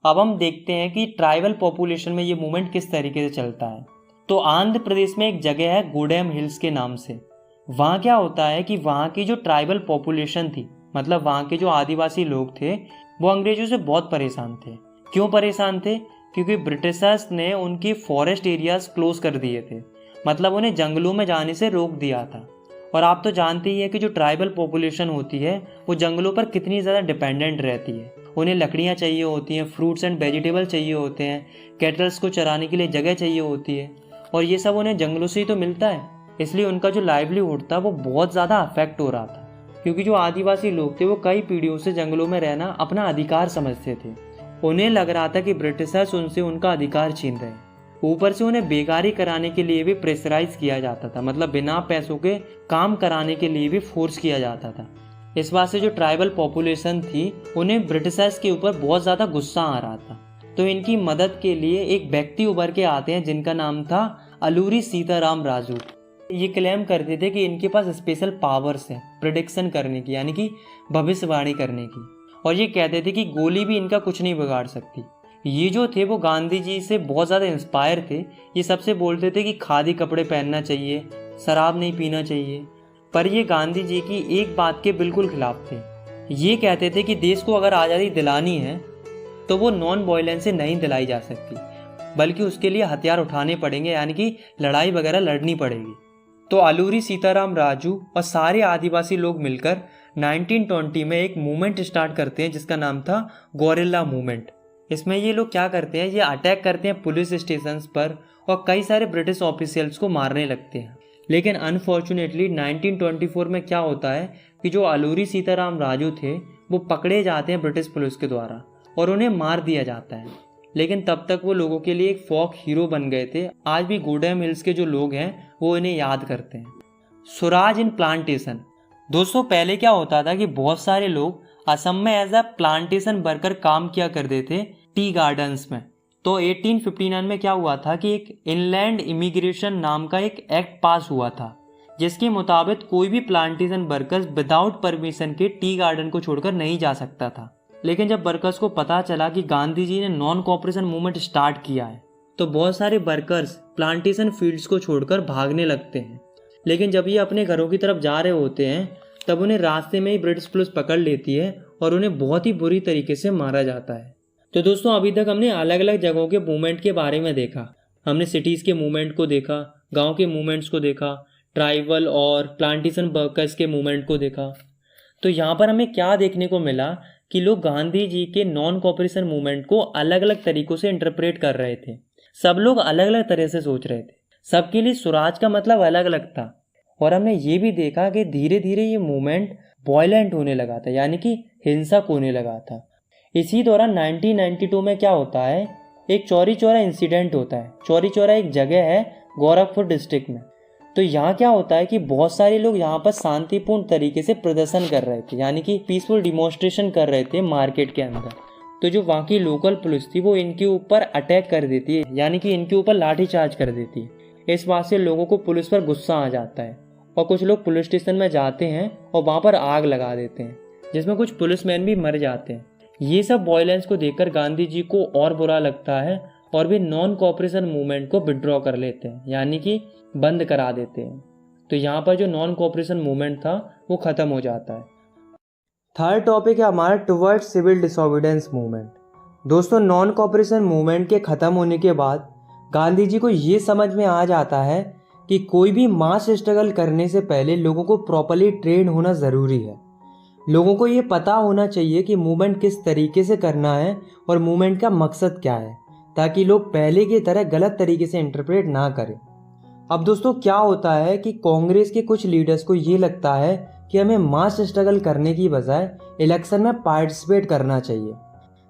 अब हम देखते हैं कि ट्राइबल पॉपुलेशन में ये मूवमेंट किस तरीके से चलता है। तो आंध्र प्रदेश में एक जगह है गूडेम हिल्स के नाम से। वहाँ क्या होता है कि वहाँ की जो ट्राइबल पॉपुलेशन थी, मतलब वहाँ के जो आदिवासी लोग थे, वो अंग्रेजों से बहुत परेशान थे। क्यों परेशान थे? क्योंकि ब्रिटिशर्स ने उनकी फॉरेस्ट एरियाज क्लोज कर दिए थे, मतलब उन्हें जंगलों में जाने से रोक दिया था। और आप तो जानते ही हैं कि जो ट्राइबल पॉपुलेशन होती है वो जंगलों पर कितनी ज़्यादा डिपेंडेंट रहती है। उन्हें लकड़ियाँ चाहिए होती हैं, फ्रूट्स एंड वेजिटेबल चाहिए होते हैं, कैटल्स को चराने के लिए जगह चाहिए होती है, और ये सब उन्हें जंगलों से ही तो मिलता है। इसलिए उनका जो लाइवलीहुड था वो बहुत ज़्यादा अफेक्ट हो रहा था, क्योंकि जो आदिवासी लोग थे वो कई पीढ़ियों से जंगलों में रहना अपना अधिकार समझते थे। उन्हें लग रहा था कि ब्रिटिशर्स उनसे उनका अधिकार छीन रहे हैं। ऊपर से उन्हें बेकारी कराने के लिए भी प्रेशराइज किया जाता था, मतलब बिना पैसों के काम कराने के लिए भी फोर्स किया जाता था। इस बात से जो ट्राइबल पॉपुलेशन थी उन्हें ब्रिटिशर्स के ऊपर बहुत ज़्यादा गुस्सा आ रहा था। तो इनकी मदद के लिए एक व्यक्ति उभर के आते हैं जिनका नाम था अलूरी सीताराम राजू। ये क्लेम करते थे कि इनके पास स्पेशल पावर्स हैं प्रेडिक्शन करने की, यानी कि भविष्यवाणी करने की, और ये कहते थे कि गोली भी इनका कुछ नहीं बिगाड़ सकती। ये जो थे वो गांधी जी से बहुत ज़्यादा इंस्पायर थे। ये सबसे बोलते थे कि खादी कपड़े पहनना चाहिए, शराब नहीं पीना चाहिए। पर ये गांधी जी की एक बात के बिल्कुल खिलाफ थे। ये कहते थे कि देश को अगर आज़ादी दिलानी है तो वो नॉन वायलेंस से नहीं दिलाई जा सकती, बल्कि उसके लिए हथियार उठाने पड़ेंगे, यानी कि लड़ाई वगैरह लड़नी पड़ेगी। तो अलूरी सीताराम राजू और सारे आदिवासी लोग मिलकर 1920 में एक मूवमेंट स्टार्ट करते हैं जिसका नाम था गोरिल्ला मूवमेंट। इसमें ये लोग क्या करते हैं, ये अटैक करते हैं पुलिस स्टेशंस पर और कई सारे ब्रिटिश ऑफिशियल्स को मारने लगते हैं। लेकिन अनफॉर्चुनेटली 1924 में क्या होता है कि जो अलूरी सीताराम राजू थे वो पकड़े जाते हैं ब्रिटिश पुलिस के द्वारा और उन्हें मार दिया जाता है। लेकिन तब तक वो लोगों के लिए एक फोक हीरो बन गए थे। आज भी गूडेम हिल्स के जो लोग हैं वो इन्हें याद करते हैं। स्वराज इन प्लांटेशन। दोस्तों, पहले क्या होता था कि बहुत सारे लोग असम में एज अ प्लांटेशन वर्कर काम किया करते थे टी गार्डन्स में। तो 1859 में क्या हुआ था कि एक इनलैंड इमिग्रेशन नाम का एक एक्ट पास हुआ था, जिसके मुताबिक कोई भी प्लांटेशन वर्कर्स विदाउट परमिशन के टी गार्डन को छोड़कर नहीं जा सकता था। लेकिन जब वर्कर्स को पता चला कि गांधी जी ने नॉन कॉपरेशन मूवमेंट स्टार्ट किया है तो बहुत सारे वर्कर्स प्लांटेशन फील्ड्स को छोड़कर भागने लगते हैं। लेकिन जब ये अपने घरों की तरफ जा रहे होते हैं तब उन्हें रास्ते में ही ब्रिटिश पुलिस पकड़ लेती है और उन्हें बहुत ही बुरी तरीके से मारा जाता है। तो दोस्तों, अभी तक हमने अलग अलग जगहों के मूवमेंट के बारे में देखा। हमने सिटीज़ के मूवमेंट को देखा, गाँव के मूवमेंट्स को देखा, ट्राइबल और प्लांटेशन वर्कर्स के मूवमेंट को देखा। तो यहाँ पर हमें क्या देखने को मिला कि लोग गांधी जी के नॉन कॉपरेशन मूवमेंट को अलग अलग तरीकों से इंटरप्रेट कर रहे थे। सब लोग अलग अलग तरह से सोच रहे थे, सबके लिए स्वराज का मतलब अलग अलग था। और हमने ये भी देखा कि धीरे धीरे ये मूवमेंट वॉयलेंट होने लगा था, यानी कि हिंसक होने लगा था। इसी दौरान 1992 में क्या होता है, एक चौरी चौरा इंसिडेंट होता है। चौरी चौरा एक जगह है गोरखपुर डिस्ट्रिक्ट में। तो यहाँ क्या होता है कि बहुत सारे लोग यहाँ पर शांतिपूर्ण तरीके से प्रदर्शन कर रहे थे, यानी कि पीसफुल डिमॉन्स्ट्रेशन कर रहे थे मार्केट के अंदर। तो जो वहाँ की लोकल पुलिस थी वो इनके ऊपर अटैक कर देती है, यानी कि इनके ऊपर लाठीचार्ज कर देती है। इस बात से लोगों को पुलिस पर गुस्सा आ जाता है और कुछ लोग पुलिस स्टेशन में जाते हैं और वहाँ पर आग लगा देते हैं, जिसमें कुछ पुलिसमैन भी मर जाते हैं। ये सब वायलेंस को देखकर गांधी जी को और बुरा लगता है और वे नॉन कॉपरेशन मूवमेंट को विड्रॉ कर लेते हैं, यानी कि बंद करा देते हैं। तो यहाँ पर जो नॉन कॉपरेशन मूवमेंट था वो ख़त्म हो जाता है। थर्ड टॉपिक है हमारा टुवर्ड्स सिविल डिसोबीडियंस मूवमेंट। दोस्तों, नॉन कॉपरेशन मूवमेंट के ख़त्म होने के बाद गांधी जी को ये समझ में आ जाता है कि कोई भी मास स्ट्रगल करने से पहले लोगों को प्रॉपरली ट्रेन होना ज़रूरी है। लोगों को ये पता होना चाहिए कि मूवमेंट किस तरीके से करना है और मूवमेंट का मकसद क्या है, ताकि लोग पहले की तरह गलत तरीके से इंटरप्रेट ना करें। अब दोस्तों क्या होता है कि कांग्रेस के कुछ लीडर्स को ये लगता है कि हमें मास स्ट्रगल करने की बजाय इलेक्शन में पार्टिसिपेट करना चाहिए,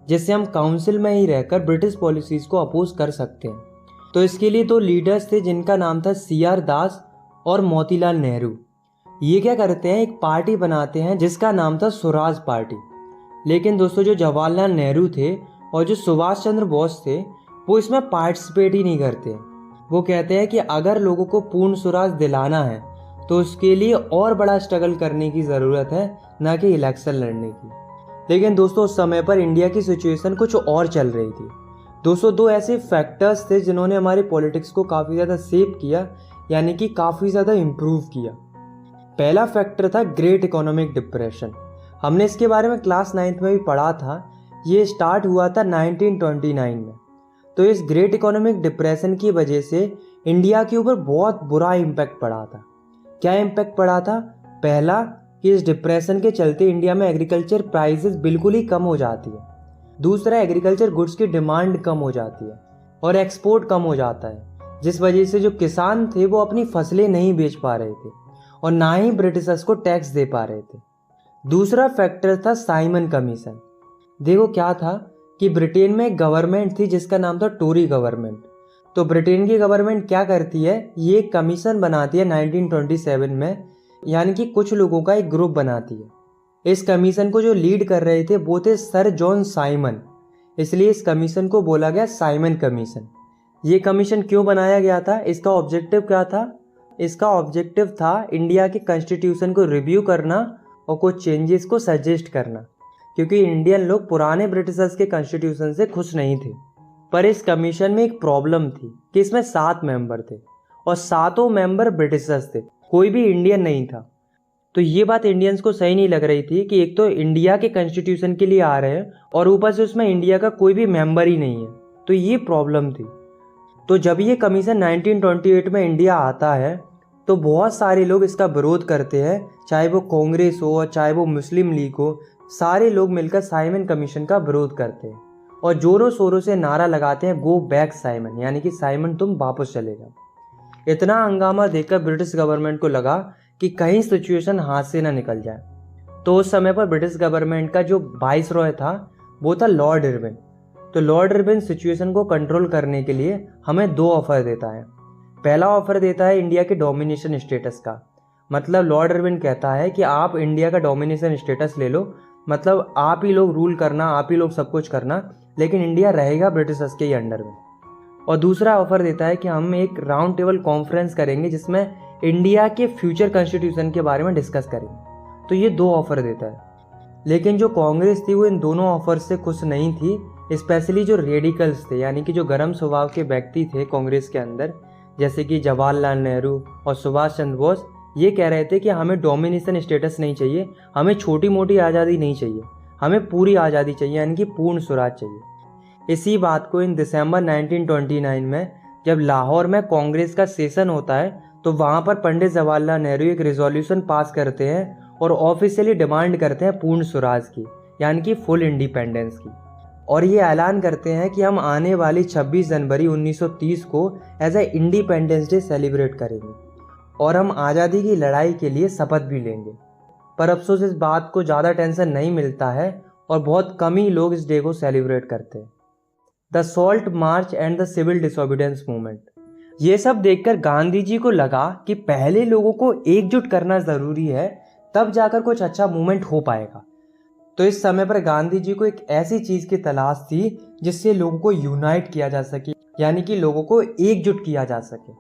जिससे हम काउंसिल में ही रहकर ब्रिटिश पॉलिसीज को अपोज कर सकते हैं। तो इसके लिए दो लीडर्स थे जिनका नाम था CR दास और मोतीलाल नेहरू। ये क्या करते हैं, एक पार्टी बनाते हैं जिसका नाम था स्वराज पार्टी। लेकिन दोस्तों जो जवाहरलाल नेहरू थे और जो सुभाष चंद्र बोस थे वो इसमें पार्टिसिपेट ही नहीं करते। वो कहते हैं कि अगर लोगों को पूर्ण स्वराज दिलाना है तो उसके लिए और बड़ा स्ट्रगल करने की ज़रूरत है, ना कि इलेक्शन लड़ने की। लेकिन दोस्तों उस समय पर इंडिया की सिचुएशन कुछ और चल रही थी। दोस्तों दो ऐसे फैक्टर्स थे जिन्होंने हमारी पॉलिटिक्स को काफ़ी ज़्यादा शेप किया, यानी कि काफ़ी ज़्यादा इम्प्रूव किया। पहला फैक्टर था ग्रेट इकोनॉमिक डिप्रेशन। हमने इसके बारे में क्लास 9th में भी पढ़ा था। ये स्टार्ट हुआ था 1929 में। तो इस ग्रेट इकोनॉमिक डिप्रेशन की वजह से इंडिया के ऊपर बहुत बुरा इम्पैक्ट पड़ा था। क्या इम्पैक्ट पड़ा था? पहला कि इस डिप्रेशन के चलते इंडिया में एग्रीकल्चर प्राइसेस बिल्कुल ही कम हो जाती है। दूसरा, एग्रीकल्चर गुड्स की डिमांड कम हो जाती है और एक्सपोर्ट कम हो जाता है, जिस वजह से जो किसान थे वो अपनी फसलें नहीं बेच पा रहे थे और ना ही ब्रिटिशर्स को टैक्स दे पा रहे थे। दूसरा फैक्टर था साइमन कमीशन। देखो क्या था कि ब्रिटेन में एक गवर्नमेंट थी जिसका नाम था टोरी गवर्नमेंट। तो ब्रिटेन की गवर्नमेंट क्या करती है, ये एक कमीशन बनाती है 1927 में, यानी कि कुछ लोगों का एक ग्रुप बनाती है। इस कमीशन को जो लीड कर रहे थे वो थे सर जॉन साइमन, इसलिए इस कमीशन को बोला गया साइमन कमीशन। ये कमीशन क्यों बनाया गया था, इसका ऑब्जेक्टिव क्या था? इसका ऑब्जेक्टिव था इंडिया के कॉन्स्टिट्यूशन को रिव्यू करना और कुछ चेंजेस को सजेस्ट करना, क्योंकि इंडियन लोग पुराने ब्रिटिशर्स के कॉन्स्टिट्यूशन से खुश नहीं थे। पर इस कमीशन में एक प्रॉब्लम थी कि इसमें 7 मेंबर थे और 7 मेंबर ब्रिटिशर्स थे, कोई भी इंडियन नहीं था। तो ये बात इंडियंस को सही नहीं लग रही थी कि एक तो इंडिया के कॉन्स्टिट्यूशन के लिए आ रहे हैं और ऊपर से उसमें इंडिया का कोई भी मेंबर ही नहीं है। तो ये प्रॉब्लम थी। तो जब ये कमीशन 1928 में इंडिया आता है तो बहुत सारे लोग इसका विरोध करते हैं, चाहे वो कांग्रेस हो और चाहे वो मुस्लिम लीग हो। सारे लोग मिलकर साइमन कमीशन का विरोध करते हैं और जोरों शोरों से नारा लगाते हैं, गो बैक साइमन, यानी कि साइमन तुम वापस चले जाओ। इतना हंगामा देखकर ब्रिटिश गवर्नमेंट को लगा कि कहीं सिचुएशन हाथ से ना निकल जाए। तो उस समय पर ब्रिटिश गवर्नमेंट का जो वाइसरॉय था वो था लॉर्ड इरविन। तो लॉर्ड इरविन सिचुएशन को कंट्रोल करने के लिए हमें 2 ऑफर देता है। पहला ऑफर देता है इंडिया के डोमिनेशन स्टेटस का। मतलब लॉर्ड इरविन कहता है कि आप इंडिया का डोमिनेशन स्टेटस ले लो, मतलब आप ही लोग रूल करना, आप ही लोग सब कुछ करना, लेकिन इंडिया रहेगा ब्रिटिशर्स के ही अंडर में। और दूसरा ऑफर देता है कि हम एक राउंड टेबल कॉन्फ्रेंस करेंगे जिसमें इंडिया के फ्यूचर कॉन्स्टिट्यूशन के बारे में डिस्कस करेंगे। तो ये 2 ऑफर देता है। लेकिन जो कांग्रेस थी वो इन दोनों ऑफर से खुश नहीं थी, स्पेशली जो रेडिकल्स थे, यानी कि जो गर्म स्वभाव के व्यक्ति थे कांग्रेस के अंदर, जैसे कि जवाहरलाल नेहरू और सुभाष चंद्र बोस। ये कह रहे थे कि हमें डोमिनेशन स्टेटस नहीं चाहिए, हमें छोटी मोटी आज़ादी नहीं चाहिए, हमें पूरी आज़ादी चाहिए, यानी कि पूर्ण स्वराज चाहिए। इसी बात को इन दिसंबर 1929 में जब लाहौर में कांग्रेस का सेशन होता है तो वहाँ पर पंडित जवाहरलाल नेहरू एक रिजोल्यूशन पास करते हैं और ऑफिशियली डिमांड करते हैं पूर्ण स्वराज की, यानी कि फुल इंडिपेंडेंस की। और ये ऐलान करते हैं कि हम आने वाली 26 जनवरी 1930 को as a independence day celebrate करेंगे और हम आज़ादी की लड़ाई के लिए शपथ भी लेंगे। पर अफसोस इस बात को ज़्यादा टेंशन नहीं मिलता है और बहुत कम ही लोग इस डे को सेलिब्रेट करते हैं। The salt march and the civil disobedience movement, ये सब देखकर गांधी जी को लगा कि पहले लोगों को एकजुट करना ज़रूरी है, तब जाकर कुछ अच्छा मूवमेंट हो पाएगा। तो इस समय पर गांधी जी को एक ऐसी चीज़ की तलाश थी जिससे लोगों को यूनाइट किया जा सके, यानी कि लोगों को एकजुट किया जा सके।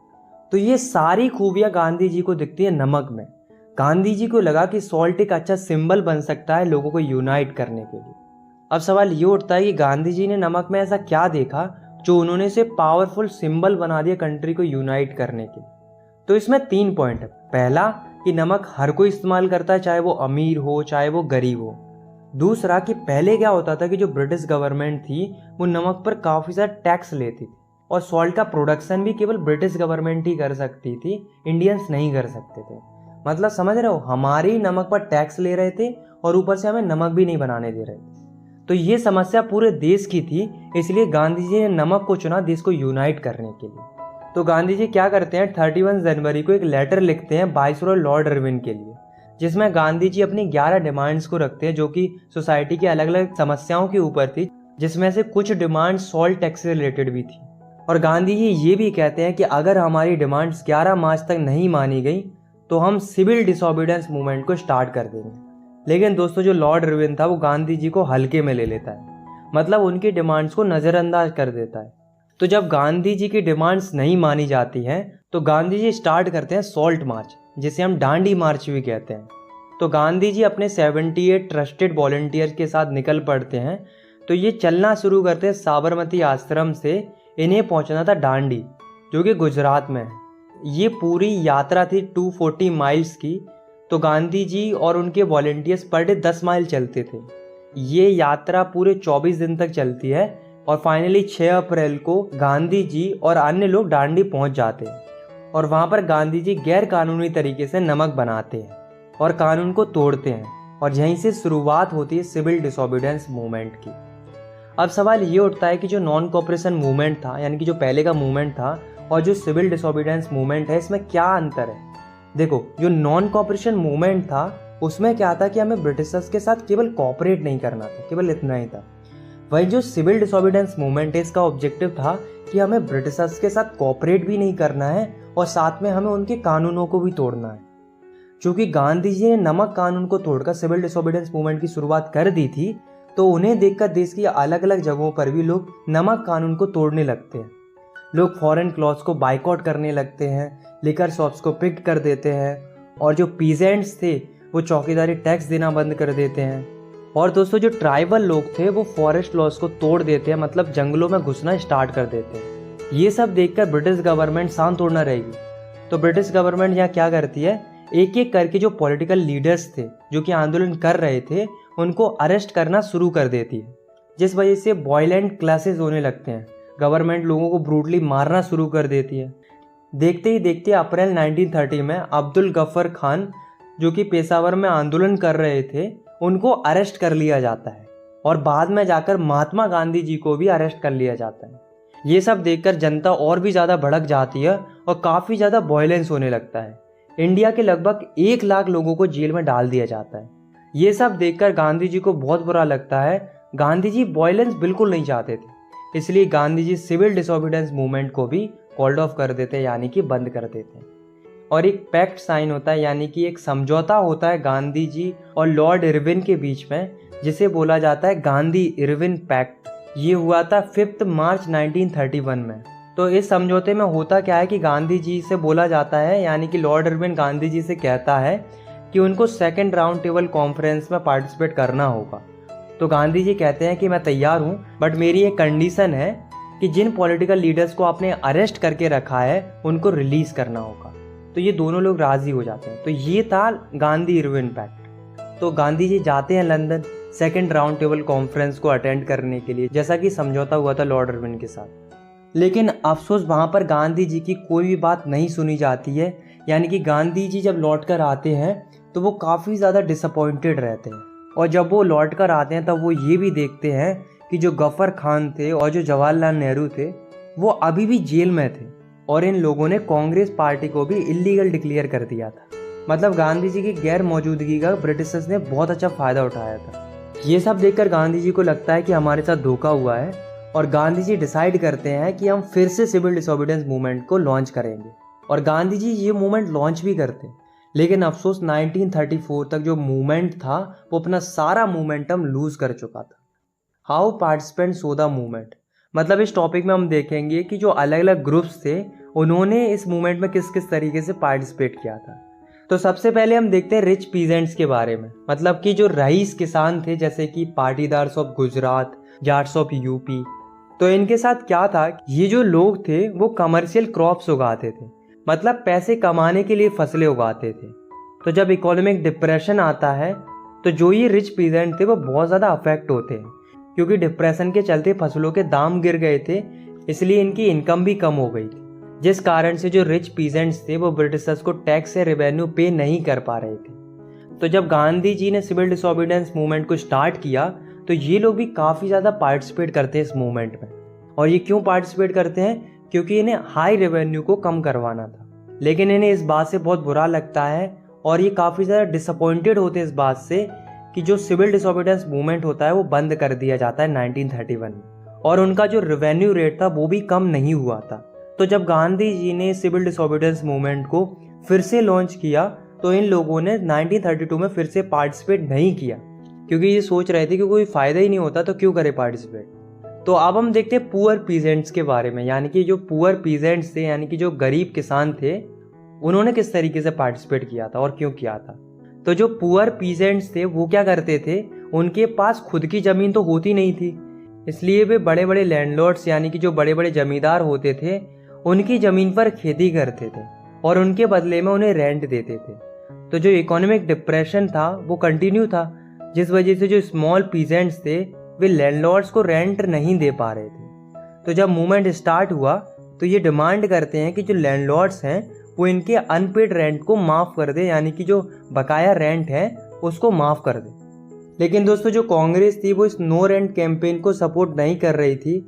तो ये सारी खूबियाँ गांधी जी को दिखती है नमक में। गांधी जी को लगा कि सॉल्ट एक अच्छा सिंबल बन सकता है लोगों को यूनाइट करने के लिए। अब सवाल ये उठता है कि गांधी जी ने नमक में ऐसा क्या देखा जो उन्होंने इसे पावरफुल सिंबल बना दिया कंट्री को यूनाइट करने के। तो इसमें 3 पॉइंट है। पहला कि नमक हर कोई इस्तेमाल करता है, चाहे वो अमीर हो चाहे वो गरीब हो। दूसरा कि पहले क्या होता था कि जो ब्रिटिश गवर्नमेंट थी वो नमक पर काफ़ी ज़्यादा टैक्स लेती थी और सॉल्ट का प्रोडक्शन भी केवल ब्रिटिश गवर्नमेंट ही कर सकती थी, इंडियंस नहीं कर सकते थे। मतलब समझ रहे हो, हमारे ही नमक पर टैक्स ले रहे थे और ऊपर से हमें नमक भी नहीं बनाने दे रहे थे। तो ये समस्या पूरे देश की थी, इसलिए गांधी जी ने नमक को चुना देश को यूनाइट करने के लिए। तो गांधी जी क्या करते हैं, 31 जनवरी को एक लेटर लिखते हैं वाइसरॉय लॉर्ड इरविन के लिए, जिसमें गांधी जी अपनी 11 डिमांड्स को रखते हैं जो कि सोसाइटी की अलग अलग समस्याओं के ऊपर थी, जिसमें से कुछ डिमांड सॉल्ट टैक्स से रिलेटेड भी थी। और गांधी जी ये भी कहते हैं कि अगर हमारी डिमांड्स 11 मार्च तक नहीं मानी गई तो हम सिविल डिसोबीडियंस मूवमेंट को स्टार्ट कर देंगे। लेकिन दोस्तों जो लॉर्ड इरविन था वो गांधी जी को हल्के में ले लेता है, मतलब उनकी डिमांड्स को नज़रअंदाज कर देता है। तो जब गांधी जी की डिमांड्स नहीं मानी जाती हैं तो गांधी जी स्टार्ट करते हैं सॉल्ट मार्च, जिसे हम डांडी मार्च भी कहते हैं। तो गांधी जी अपने 78 ट्रस्टेड वॉलंटियर्स के साथ निकल पड़ते हैं। तो ये चलना शुरू करते हैं साबरमती आश्रम से, इन्हें पहुंचना था डांडी जो कि गुजरात में है। ये पूरी यात्रा थी 240 माइल्स की। तो गांधी जी और उनके वॉलंटियर्स पर डे 10 माइल चलते थे। ये यात्रा पूरे 24 दिन तक चलती है और फाइनली 6 अप्रैल को गांधी जी और अन्य लोग डांडी पहुंच जाते हैं। और वहाँ पर गांधी जी गैर कानूनी तरीके से नमक बनाते हैं और कानून को तोड़ते हैं, और यहीं से शुरुआत होती है सिविल डिसोबीडियंस मूवमेंट की। अब सवाल ये उठता है कि जो नॉन कोऑपरेशन मूवमेंट था, यानी कि जो पहले का मूवमेंट था, और जो सिविल डिसोबीडियंस मूवमेंट है, इसमें क्या अंतर है। देखो, जो नॉन कोऑपरेशन मूवमेंट था उसमें क्या था कि हमें ब्रिटिशर्स के साथ केवल कोऑपरेट नहीं करना था, केवल इतना ही था। वही जो सिविल डिसोबीडियंस मूवमेंट है, इसका ऑब्जेक्टिव था कि हमें ब्रिटिशर्स के साथ कोऑपरेट भी नहीं करना है और साथ में हमें उनके कानूनों को भी तोड़ना है। क्योंकि गांधी जी ने नमक कानून को तोड़कर सिविल डिसोबीडियंस मूवमेंट की शुरुआत कर दी थी, तो उन्हें देखकर देश की अलग अलग जगहों पर भी लोग नमक कानून को तोड़ने लगते हैं। लोग फॉरेन क्लॉथ्स को बाइकआउट करने लगते हैं, लिकर शॉप्स को पिक कर देते हैं, और जो पीजेंट्स थे वो चौकीदारी टैक्स देना बंद कर देते हैं। और दोस्तों जो ट्राइबल लोग थे वो फॉरेस्ट लॉज को तोड़ देते हैं, मतलब जंगलों में घुसना स्टार्ट कर देते हैं। ये सब देखकर ब्रिटिश गवर्नमेंट शांत थोड़ा ना रहेगी। तो ब्रिटिश गवर्नमेंट यहाँ क्या करती है, एक एक करके जो पॉलिटिकल लीडर्स थे जो कि आंदोलन कर रहे थे उनको अरेस्ट करना शुरू कर देती है, जिस वजह से वायलेंट क्लासेस होने लगते हैं। गवर्नमेंट लोगों को ब्रूटली मारना शुरू कर देती है। देखते ही देखते अप्रैल 1930 में अब्दुल गफ्फर खान जो कि पेशावर में आंदोलन कर रहे थे उनको अरेस्ट कर लिया जाता है, और बाद में जाकर महात्मा गांधी जी को भी अरेस्ट कर लिया जाता है। ये सब देखकर जनता और भी ज़्यादा भड़क जाती है और काफ़ी ज़्यादा वायलेंस होने लगता है। इंडिया के लगभग 1 लाख लोगों को जेल में डाल दिया जाता है। ये सब देखकर गांधी जी को बहुत बुरा लगता है। गांधी जी वायलेंस बिल्कुल नहीं चाहते थे, इसलिए Gandhi ji civil disobedience movement को भी कॉल्ड ऑफ कर देते हैं, यानी कि बंद कर देते हैं। और एक पैक्ट साइन होता है, यानी कि एक समझौता होता है गांधी जी और लॉर्ड इरविन के बीच में, जिसे बोला जाता है गांधी इरविन पैक्ट। ये हुआ था 5 मार्च 1931 में। तो इस समझौते में होता क्या है कि गांधी जी से बोला जाता है, यानी कि लॉर्ड इरविन गांधी जी से कहता है कि उनको सेकंड राउंड टेबल कॉन्फ्रेंस में पार्टिसिपेट करना होगा। तो गांधी जी कहते हैं कि मैं तैयार हूँ, बट मेरी एक कंडीशन है कि जिन पॉलिटिकल लीडर्स को आपने अरेस्ट करके रखा है उनको रिलीज करना होगा। तो ये दोनों लोग राजी हो जाते हैं। तो ये था गांधी इरविन पैक्ट। तो गांधी जी जाते हैं London second round table conference को अटेंड करने के लिए, जैसा कि समझौता हुआ था लॉर्ड इरविन के साथ। लेकिन अफसोस वहाँ पर गांधी जी की कोई भी बात नहीं सुनी जाती है। यानी कि गांधी जी जब लौट कर आते हैं तो वो काफ़ी ज़्यादा डिसअपॉइंटेड रहते हैं, और जब वो लौट कर आते हैं तब वो ये भी देखते हैं कि जो गफ्फर खान थे और जो जवाहरलाल नेहरू थे वो अभी भी जेल में थे, और इन लोगों ने कांग्रेस पार्टी को भी इलीगल डिक्लेयर कर दिया था। मतलब गांधी जी की गैर मौजूदगी का ब्रिटिशर्स ने बहुत अच्छा फ़ायदा उठाया था। ये सब देखकर गांधी जी को लगता है कि हमारे साथ धोखा हुआ है, और गांधी जी डिसाइड करते हैं कि हम फिर से सिविल डिसोबीडियंस मूवमेंट को लॉन्च करेंगे। और गांधी जी ये मूवमेंट लॉन्च भी करते हैं। लेकिन अफसोस 1934 तक जो मूवमेंट था वो अपना सारा मोमेंटम लूज कर चुका था। How participants so the movement, मतलब इस टॉपिक में हम देखेंगे कि जो अलग अलग ग्रुप्स थे उन्होंने इस मूवमेंट में किस किस तरीके से पार्टिसिपेट किया था। तो सबसे पहले हम देखते हैं रिच पीजेंट्स के बारे में, मतलब कि जो रईस किसान थे, जैसे कि Patidars of Gujarat, Jats of UP. तो इनके साथ क्या था, ये जो लोग थे वो कमर्शियल क्रॉप्स उगाते थे, मतलब पैसे कमाने के लिए फसलें उगाते थे। तो जब इकोनॉमिक डिप्रेशन आता है तो जो ये रिच पीजेंट थे वो बहुत ज़्यादा अफेक्ट होते हैं, क्योंकि डिप्रेशन के चलते फसलों के दाम गिर गए थे, इसलिए इनकी इनकम भी कम हो गई थी, जिस कारण से जो रिच पीजेंट्स थे वो ब्रिटिशर्स को टैक्स या रेवेन्यू पे नहीं कर पा रहे थे। तो जब गांधी जी ने सिविल डिसोबीडियंस मूवमेंट को स्टार्ट किया तो ये लोग भी काफ़ी ज़्यादा पार्टिसिपेट करते हैं इस मूवमेंट में। और ये क्यों पार्टिसिपेट करते हैं? क्योंकि इन्हें हाई रेवेन्यू को कम करवाना था। लेकिन इन्हें इस बात से बहुत बुरा लगता है और ये काफ़ी ज़्यादा डिसअपॉइंटेड होते हैं इस बात से कि जो सिविल डिसोबीडियंस मूवमेंट होता है वो बंद कर दिया जाता है 1931 में, और उनका जो रेवेन्यू रेट था वो भी कम नहीं हुआ था। तो जब गांधी जी ने सिविल डिसोबीडियंस मूवमेंट को फिर से लॉन्च किया तो इन लोगों ने 1932 में फिर से पार्टिसिपेट नहीं किया, क्योंकि ये सोच रहे थे कि कोई फ़ायदा ही नहीं होता तो क्यों करे पार्टिसिपेट। तो अब हम देखते हैं पुअर पीजेंट्स के बारे में, यानी कि जो पुअर पीजेंट्स थे यानी कि जो गरीब किसान थे, उन्होंने किस तरीके से पार्टिसिपेट किया था और क्यों किया था। तो जो पुअर पीजेंट्स थे वो क्या करते थे, उनके पास खुद की ज़मीन तो होती नहीं थी, इसलिए वे बड़े बड़े लैंडलॉर्ड्स यानी कि जो बड़े बड़े जमींदार होते थे उनकी ज़मीन पर खेती करते थे और उनके बदले में उन्हें रेंट देते थे। तो जो इकोनॉमिक डिप्रेशन था वो कंटिन्यू था, जिस वजह से जो स्मॉल पीजेंट्स थे वे लैंडलॉर्ड्स को रेंट नहीं दे पा रहे थे। तो जब मूवमेंट स्टार्ट हुआ तो ये डिमांड करते हैं कि जो लैंडलॉर्ड्स हैं वो इनके अनपेड रेंट को माफ़ कर दे, यानी कि जो बकाया रेंट है उसको माफ़ कर दे। लेकिन दोस्तों जो कांग्रेस थी वो इस नो रेंट कैंपेन को सपोर्ट नहीं कर रही थी,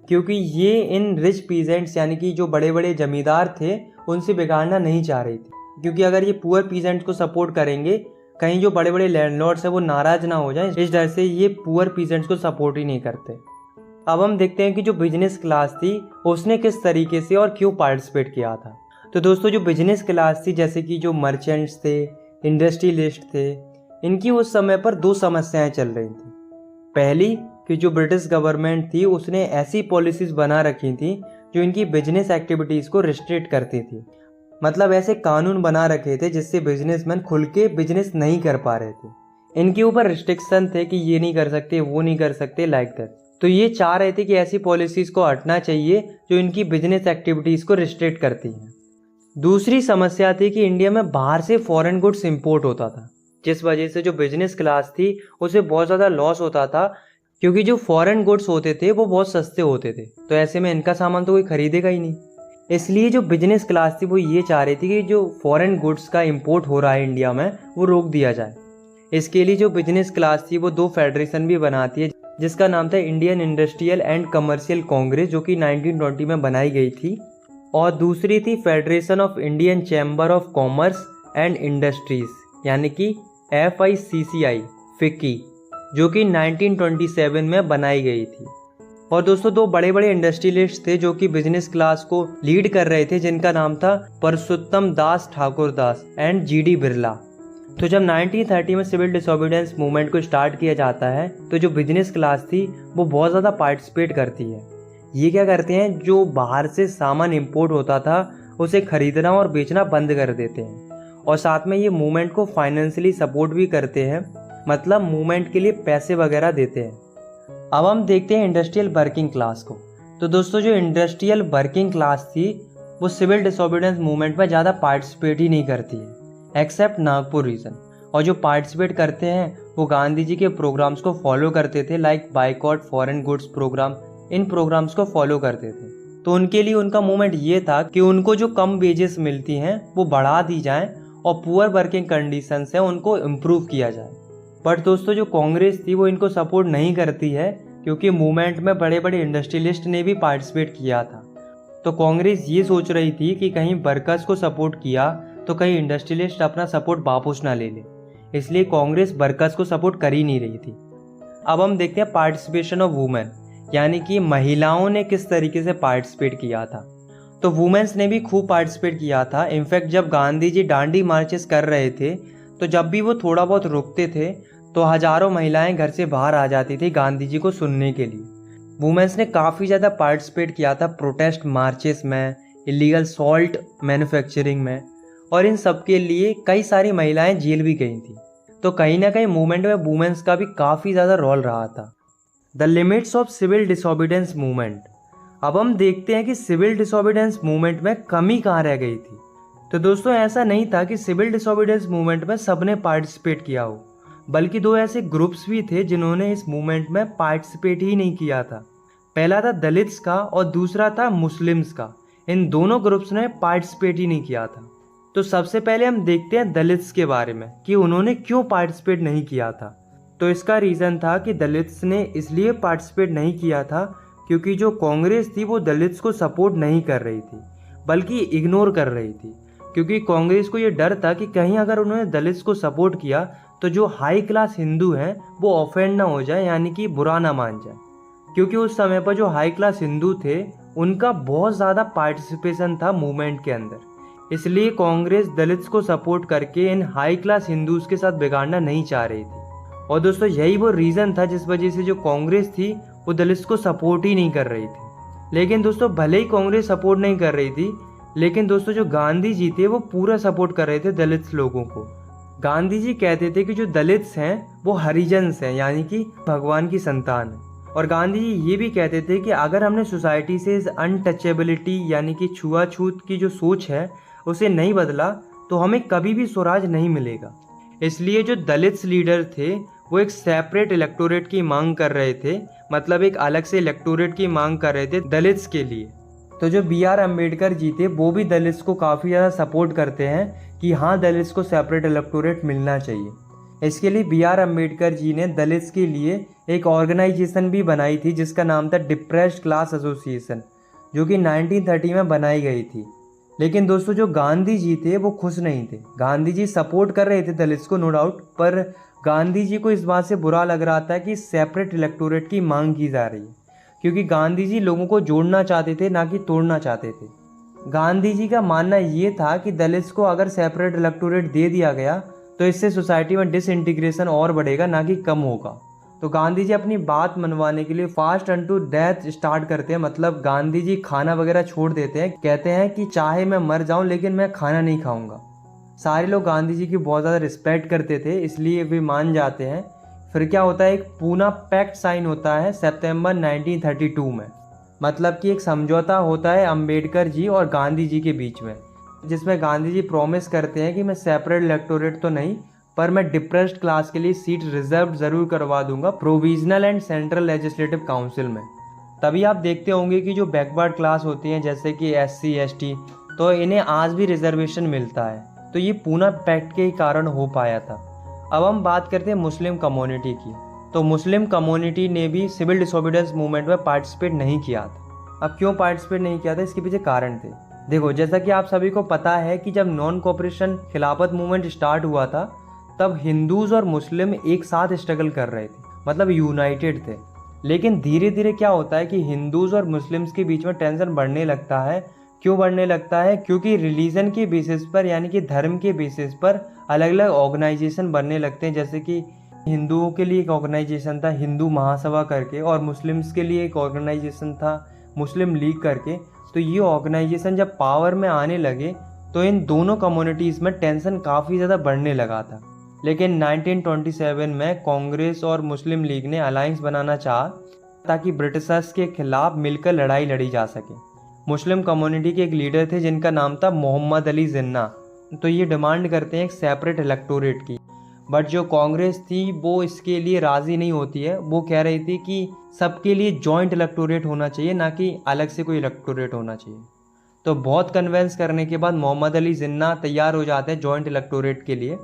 क्योंकि ये इन रिच पीजेंट्स यानी कि जो बड़े बड़े जमींदार थे उनसे बिगाड़ना नहीं चाह रही थी। क्योंकि अगर ये पुअर पीजेंट्स को सपोर्ट करेंगे, कहीं जो बड़े बड़े लैंडलॉर्ड्स हैं वो नाराज़ ना हो जाएं, इस डर से ये पुअर पीजेंट्स को सपोर्ट ही नहीं करते। अब हम देखते हैं कि जो बिजनेस क्लास थी उसने किस तरीके से और क्यों पार्टिसिपेट किया था। तो दोस्तों जो बिजनेस क्लास थी, जैसे कि जो मर्चेंट्स थे, इंडस्ट्रियलिस्ट थे, इनकी उस समय पर दो समस्याएं चल रही थी। पहली कि जो ब्रिटिश गवर्नमेंट थी उसने ऐसी पॉलिसीज बना रखी थी जो इनकी बिजनेस एक्टिविटीज़ को रिस्ट्रिक्ट करती थी। मतलब ऐसे कानून बना रखे थे जिससे बिजनेसमैन खुल के बिजनेस नहीं कर पा रहे थे। इनके ऊपर रिस्ट्रिक्शन थे कि ये नहीं कर सकते, वो नहीं कर सकते, लाइक दैट। तो ये चाह रहे थे कि ऐसी पॉलिसीज़ को हटना चाहिए जो इनकी बिजनेस एक्टिविटीज़ को रिस्ट्रिक्ट करती हैं। दूसरी समस्या थी कि इंडिया में बाहर से फॉरेन गुड्स इंपोर्ट होता था, जिस वजह से जो बिजनेस क्लास थी उसे बहुत ज़्यादा लॉस होता था, क्योंकि जो फॉरेन गुड्स होते थे वो बहुत सस्ते होते थे। तो ऐसे में इनका सामान तो कोई खरीदेगा ही नहीं। इसलिए जो बिजनेस क्लास थी वो ये चाह रही थी कि जो फॉरेन गुड्स का इंपोर्ट हो रहा है इंडिया में वो रोक दिया जाए। इसके लिए जो बिजनेस क्लास थी वो दो फेडरेशन भी बनाती है, जिसका नाम था Indian industrial and commercial Congress, जो कि 1920 में बनाई गई थी, और दूसरी थी federation of Indian chamber of commerce and industries, यानी कि FICCI फिक्की, जो कि 1927 में बनाई गई थी। और दोस्तों दो बड़े बड़े इंडस्ट्रियलिस्ट थे जो कि बिजनेस क्लास को लीड कर रहे थे, जिनका नाम था परसोत्तम दास ठाकुरदास एंड GD बिरला। तो जब 1930 में सिविल डिसोबीडियंस मूवमेंट को स्टार्ट किया जाता है तो जो बिजनेस क्लास थी वो बहुत ज़्यादा पार्टिसिपेट करती है। ये क्या करते हैं, जो बाहर से सामान इंपोर्ट होता था उसे खरीदना और बेचना बंद कर देते हैं, और साथ में ये मूवमेंट को फाइनेंशियली सपोर्ट भी करते हैं, मतलब मूवमेंट के लिए पैसे वगैरह देते हैं। अब हम देखते हैं इंडस्ट्रियल वर्किंग क्लास को। तो दोस्तों जो इंडस्ट्रियल वर्किंग क्लास थी वो सिविल डिसोबीडियंस मूवमेंट में ज़्यादा पार्टिसिपेट ही नहीं करती है, एक्सेप्ट नागपुर रीजन। और जो पार्टिसिपेट करते हैं वो गांधी जी के प्रोग्राम्स को फॉलो करते थे, like boycott foreign goods program, इन प्रोग्राम्स को फॉलो करते थे। तो उनके लिए उनका मूवमेंट ये था कि उनको जो कम वेजेस मिलती हैं वो बढ़ा दी जाएं और पुअर वर्किंग कंडीशंस हैं उनको इम्प्रूव किया जाए। बट दोस्तों जो कांग्रेस थी वो इनको सपोर्ट नहीं करती है, क्योंकि मूवमेंट में बड़े बड़े इंडस्ट्रियलिस्ट ने भी पार्टिसिपेट किया था। तो कांग्रेस ये सोच रही थी कि कहीं वर्कर्स को सपोर्ट किया तो कहीं इंडस्ट्रियलिस्ट अपना सपोर्ट वापस ना ले ले, इसलिए कांग्रेस वर्कर्स को सपोर्ट कर ही नहीं रही थी। अब हम देखते हैं पार्टिसिपेशन ऑफ वुमेन, यानी कि महिलाओं ने किस तरीके से पार्टिसिपेट किया था। तो वुमेन्स ने भी खूब पार्टिसिपेट किया था। इनफैक्ट जब गांधी जी दांडी मार्चेस कर रहे थे तो जब भी वो थोड़ा बहुत रुकते थे तो हजारों महिलाएं घर से बाहर आ जाती थी गांधी जी को सुनने के लिए। वुमेन्स ने काफ़ी ज़्यादा पार्टिसिपेट किया था प्रोटेस्ट मार्चेस में, इलीगल सॉल्ट मैन्युफैक्चरिंग में, और इन सब के लिए कई सारी महिलाएं जेल भी गई थी। तो कहीं ना कहीं मूवमेंट में वुमेन्स का भी काफ़ी ज़्यादा रोल रहा था। The limits of civil disobedience movement. अब हम देखते हैं कि सिविल डिसोबीडियंस मूवमेंट में कमी कहाँ रह गई थी। तो दोस्तों ऐसा नहीं था कि सिविल डिसोबीडियंस मूवमेंट में सबने पार्टिसिपेट किया हो, बल्कि दो ऐसे ग्रुप्स भी थे जिन्होंने इस मूवमेंट में पार्टिसिपेट ही नहीं किया था। पहला था दलित्स का और दूसरा था मुस्लिम्स का। इन दोनों ग्रुप्स ने पार्टिसिपेट ही नहीं किया था। तो सबसे पहले हम देखते हैं दलित्स के बारे में कि उन्होंने क्यों पार्टिसिपेट नहीं किया था। तो इसका रीज़न था कि दलित्स ने इसलिए पार्टिसिपेट नहीं किया था क्योंकि जो कांग्रेस थी वो दलित्स को सपोर्ट नहीं कर रही थी, बल्कि इग्नोर कर रही थी। क्योंकि कांग्रेस को ये डर था कि कहीं अगर उन्होंने दलित्स को सपोर्ट किया तो जो हाई क्लास हिंदू हैं वो ऑफेंड ना हो जाए, यानी कि बुरा ना मान जाए। क्योंकि उस समय पर जो हाई क्लास हिंदू थे उनका बहुत ज़्यादा पार्टिसिपेशन था मूवमेंट के अंदर, इसलिए कांग्रेस दलित्स को सपोर्ट करके इन हाई क्लास हिंदूज के साथ बिगाड़ना नहीं चाह रही थी। और दोस्तों यही वो रीज़न था जिस वजह से जो कांग्रेस थी वो दलित्स को सपोर्ट ही नहीं कर रही थी। लेकिन दोस्तों भले ही कांग्रेस सपोर्ट नहीं कर रही थी, लेकिन दोस्तों जो गांधी जी थे वो पूरा सपोर्ट कर रहे थे दलित्स लोगों को। गांधी जी कहते थे कि जो दलित्स हैं वो हरिजन्स हैं, यानी कि भगवान की संतान है। और गांधी जी ये भी कहते थे कि अगर हमने सोसाइटी से इस अनटचेबिलिटी यानी कि छुआछूत की जो सोच है उसे नहीं बदला तो हमें कभी भी स्वराज नहीं मिलेगा। इसलिए जो दलित्स लीडर थे वो एक सेपरेट इलेक्टोरेट की मांग कर रहे थे, मतलब एक अलग से इलेक्टोरेट की मांग कर रहे थे दलित्स के लिए। तो जो B.R. अम्बेडकर जी थे वो भी दलित्स को काफ़ी ज़्यादा सपोर्ट करते हैं कि हाँ दलित्स को सेपरेट इलेक्टोरेट मिलना चाहिए। इसके लिए B.R. अम्बेडकर जी ने दलित्स के लिए एक ऑर्गेनाइजेशन भी बनाई थी जिसका नाम था डिप्रेस्ड क्लास एसोसिएशन, जो कि 1930 में बनाई गई थी। लेकिन दोस्तों जो गांधी जी थे वो खुश नहीं थे। गांधी जी सपोर्ट कर रहे थे दलित्स को नो डाउट, पर गांधी जी को इस बात से बुरा लग रहा था कि सेपरेट इलेक्टोरेट की मांग की जा रही है, क्योंकि गांधी जी लोगों को जोड़ना चाहते थे ना कि तोड़ना चाहते थे। गांधी जी का मानना ये था कि दलित्स को अगर सेपरेट इलेक्टोरेट दे दिया गया तो इससे सोसाइटी में डिसइंटीग्रेशन और बढ़ेगा ना कि कम होगा। तो गांधी जी अपनी बात मनवाने के लिए फास्ट अनटू डेथ स्टार्ट करते हैं, मतलब गांधी जी खाना वगैरह छोड़ देते हैं। कहते हैं कि चाहे मैं मर जाऊं लेकिन मैं खाना नहीं खाऊंगा। सारे लोग गांधी जी की बहुत ज़्यादा रिस्पेक्ट करते थे, इसलिए वे मान जाते हैं। फिर क्या होता है, एक पूना पैक्ट साइन होता है सितंबर 1932 में, मतलब कि एक समझौता होता है अम्बेडकर जी और गांधी जी के बीच में, जिसमें गांधी जी प्रॉमिस करते हैं कि मैं सेपरेट इलेक्टोरेट तो नहीं पर मैं डिप्रेस्ड क्लास के लिए सीट रिजर्व ज़रूर करवा दूंगा provisional and central legislative council में। तभी आप देखते होंगे कि जो बैकवर्ड क्लास होती हैं जैसे कि SC ST, तो इन्हें आज भी रिजर्वेशन मिलता है। तो ये पूना पैक्ट के ही कारण हो पाया था। अब हम बात करते हैं मुस्लिम कम्युनिटी की। तो मुस्लिम कम्युनिटी ने भी सिविल डिसोबीडियंस मूवमेंट में पार्टिसिपेट नहीं किया था। अब क्यों पार्टिसिपेट नहीं किया था, इसके पीछे कारण थे। देखो, जैसा कि आप सभी को पता है कि जब नॉन कोऑपरेशन खिलाफत मूवमेंट स्टार्ट हुआ था तब हिंदूज और मुस्लिम एक साथ स्ट्रगल कर रहे थे, मतलब यूनाइटेड थे। लेकिन धीरे धीरे क्या होता है कि हिंदूज और मुस्लिम्स के बीच में टेंशन बढ़ने लगता है। क्यों बढ़ने लगता है? क्योंकि रिलीजन के बेसिस पर यानी कि धर्म के बेसिस पर अलग अलग ऑर्गेनाइजेशन बनने लगते हैं। जैसे कि हिंदुओं के लिए एक ऑर्गेनाइजेशन था हिंदू महासभा करके, और मुस्लिम्स के लिए एक ऑर्गेनाइजेशन था मुस्लिम लीग करके। तो ये ऑर्गेनाइजेशन जब पावर में आने लगे तो इन दोनों कम्युनिटीज़ में टेंशन काफ़ी ज़्यादा बढ़ने लगा था। लेकिन 1927 में कांग्रेस और मुस्लिम लीग ने अलायंस बनाना चाहा ताकि ब्रिटिशर्स के खिलाफ मिलकर लड़ाई लड़ी जा सके। मुस्लिम कम्युनिटी के एक लीडर थे जिनका नाम था मोहम्मद अली जिन्ना। तो ये डिमांड करते हैं एक सेपरेट इलेक्टोरेट की, बट जो कांग्रेस थी वो इसके लिए राज़ी नहीं होती है। वो कह रही थी कि सबके लिए जॉइंट इलेक्टोरेट होना चाहिए, ना कि अलग से कोई इलेक्टोरेट होना चाहिए। तो बहुत कन्वेंस करने के बाद मोहम्मद अली जिन्ना तैयार हो जाते हैं जॉइंट इलेक्टोरेट के लिए,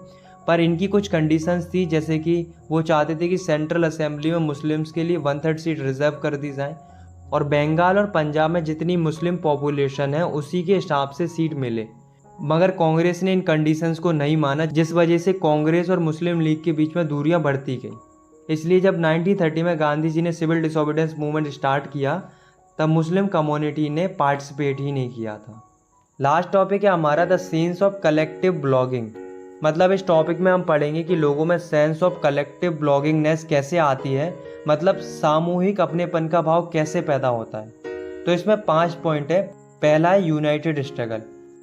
पर इनकी कुछ कंडीशंस थी। जैसे कि वो चाहते थे कि सेंट्रल असेंबली में मुस्लिम्स के लिए 1/3 सीट रिजर्व कर दी जाए और बंगाल और पंजाब में जितनी मुस्लिम पॉपुलेशन है उसी के हिसाब से सीट मिले। मगर कांग्रेस ने इन कंडीशंस को नहीं माना, जिस वजह से कांग्रेस और मुस्लिम लीग के बीच में दूरियां बढ़ती गई। इसलिए जब 1930 में गांधी जी ने सिविल डिसोबीडियंस मूवमेंट स्टार्ट किया तब मुस्लिम कम्युनिटी ने पार्टिसिपेट ही नहीं किया था। लास्ट टॉपिक है हमारा the sense of collective blogging. मतलब इस टॉपिक में हम पढ़ेंगे कि लोगों में सेंस ऑफ कलेक्टिव ब्लॉगिंगनेस कैसे आती है, मतलब सामूहिक अपनेपन का भाव कैसे पैदा होता है। तो इसमें 5 पॉइंट है। पहला है यूनाइटेड स्ट्रगल।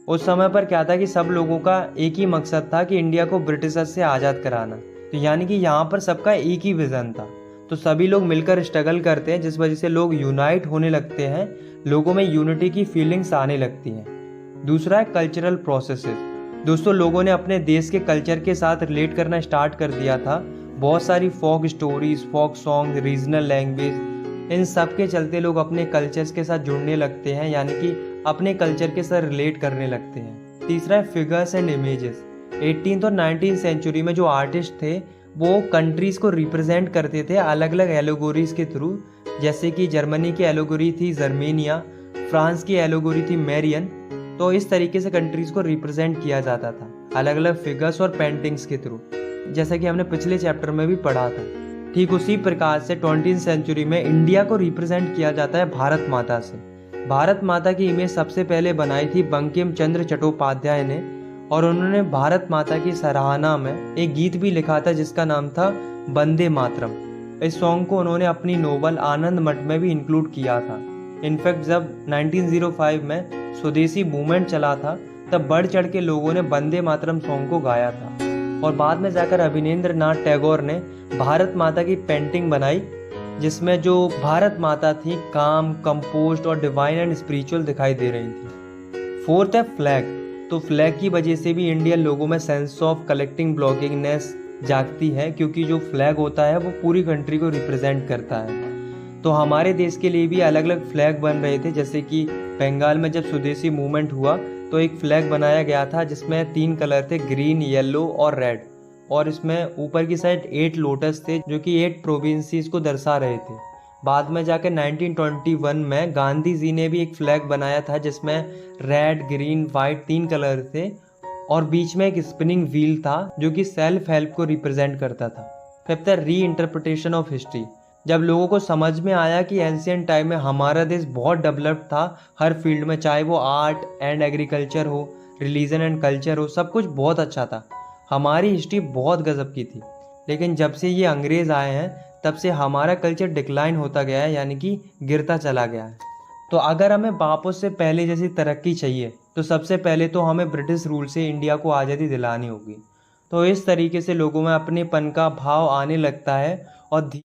उस समय पर क्या था कि सब लोगों का एक ही मकसद था कि इंडिया को ब्रिटिशर्स से आज़ाद कराना। तो यानी कि यहाँ पर सबका एक ही विज़न था। तो सभी लोग मिलकर स्ट्रगल करते हैं, जिस वजह से लोग यूनाइट होने लगते हैं, लोगों में यूनिटी की फीलिंग्स आने लगती हैं। दूसरा है कल्चरल प्रोसेसेस। दोस्तों, लोगों ने अपने देश के कल्चर के साथ रिलेट करना स्टार्ट कर दिया था। बहुत सारी folk stories, folk song, regional language, इन सब के चलते लोग अपने कल्चर्स के साथ जुड़ने लगते हैं, यानी कि अपने कल्चर के साथ रिलेट करने लगते हैं। तीसरा है फिगर्स एंड इमेजेस। 18th और 19th सेंचुरी में जो आर्टिस्ट थे वो कंट्रीज़ को रिप्रेजेंट करते थे अलग अलग एलोगोरीज के थ्रू, जैसे कि जर्मनी की एलोगोरी थी जर्मेनिया, फ्रांस की एलोगोरी थी मैरियन। तो इस तरीके से कंट्रीज़ को रिप्रेजेंट किया जाता था अलग अलग फिगर्स और पेंटिंग्स के थ्रू, जैसा कि हमने पिछले चैप्टर में भी पढ़ा था। ठीक उसी प्रकार से 20th सेंचुरी में इंडिया को रिप्रेजेंट किया जाता है भारत माता से। भारत माता की इमेज सबसे पहले बनाई थी बंकिम चंद्र चट्टोपाध्याय ने, और उन्होंने भारत माता की सराहना में एक गीत भी लिखा था जिसका नाम था वंदे मातरम। इस सॉन्ग को उन्होंने अपनी नोवेल आनंद मठ में भी इंक्लूड किया था। इनफैक्ट जब 1905 में स्वदेशी मूवमेंट चला था तब बढ़ चढ़ के लोगों ने वंदे मातरम सॉन्ग को गाया था, और बाद में जाकर अवनींद्र नाथ टैगोर ने भारत माता की पेंटिंग बनाई जिसमें जो भारत माता थी काम, कंपोज्ड और डिवाइन एंड स्पिरिचुअल दिखाई दे रही थी। फोर्थ है फ्लैग। तो फ्लैग की वजह से भी इंडियन लोगों में सेंस ऑफ कलेक्टिंग ब्लॉगिंगनेस जागती है, क्योंकि जो फ्लैग होता है वो पूरी कंट्री को रिप्रेजेंट करता है। तो हमारे देश के लिए भी अलग अलग फ्लैग बन रहे थे, जैसे कि बंगाल में जब स्वदेशी मूवमेंट हुआ तो एक फ्लैग बनाया गया था जिसमें 3 कलर थे, ग्रीन, येलो और रेड, और इसमें ऊपर की साइड 8 लोटस थे जो कि 8 प्रोविंसीज को दर्शा रहे थे। बाद में जाकर 1921 में गांधी जी ने भी एक फ्लैग बनाया था जिसमें रेड, ग्रीन, वाइट 3 कलर थे, और बीच में एक स्पिनिंग व्हील था जो कि सेल्फ हेल्प को रिप्रेजेंट करता था। फिफ्थ है री इंटरप्रिटेशन ऑफ हिस्ट्री। जब लोगों को समझ में आया कि एंशिएंट टाइम में हमारा देश बहुत डेवलप्ड था हर फील्ड में, चाहे वो आर्ट एंड एग्रीकल्चर हो, रिलीजन एंड कल्चर हो, सब कुछ बहुत अच्छा था, हमारी हिस्ट्री बहुत गजब की थी। लेकिन जब से ये अंग्रेज़ आए हैं तब से हमारा कल्चर डिक्लाइन होता गया है, यानी कि गिरता चला गया है। तो अगर हमें वापस से पहले जैसी तरक्की चाहिए तो सबसे पहले तो हमें ब्रिटिश रूल से इंडिया को आज़ादी दिलानी होगी। तो इस तरीके से लोगों में अपनेपन का भाव आने लगता है और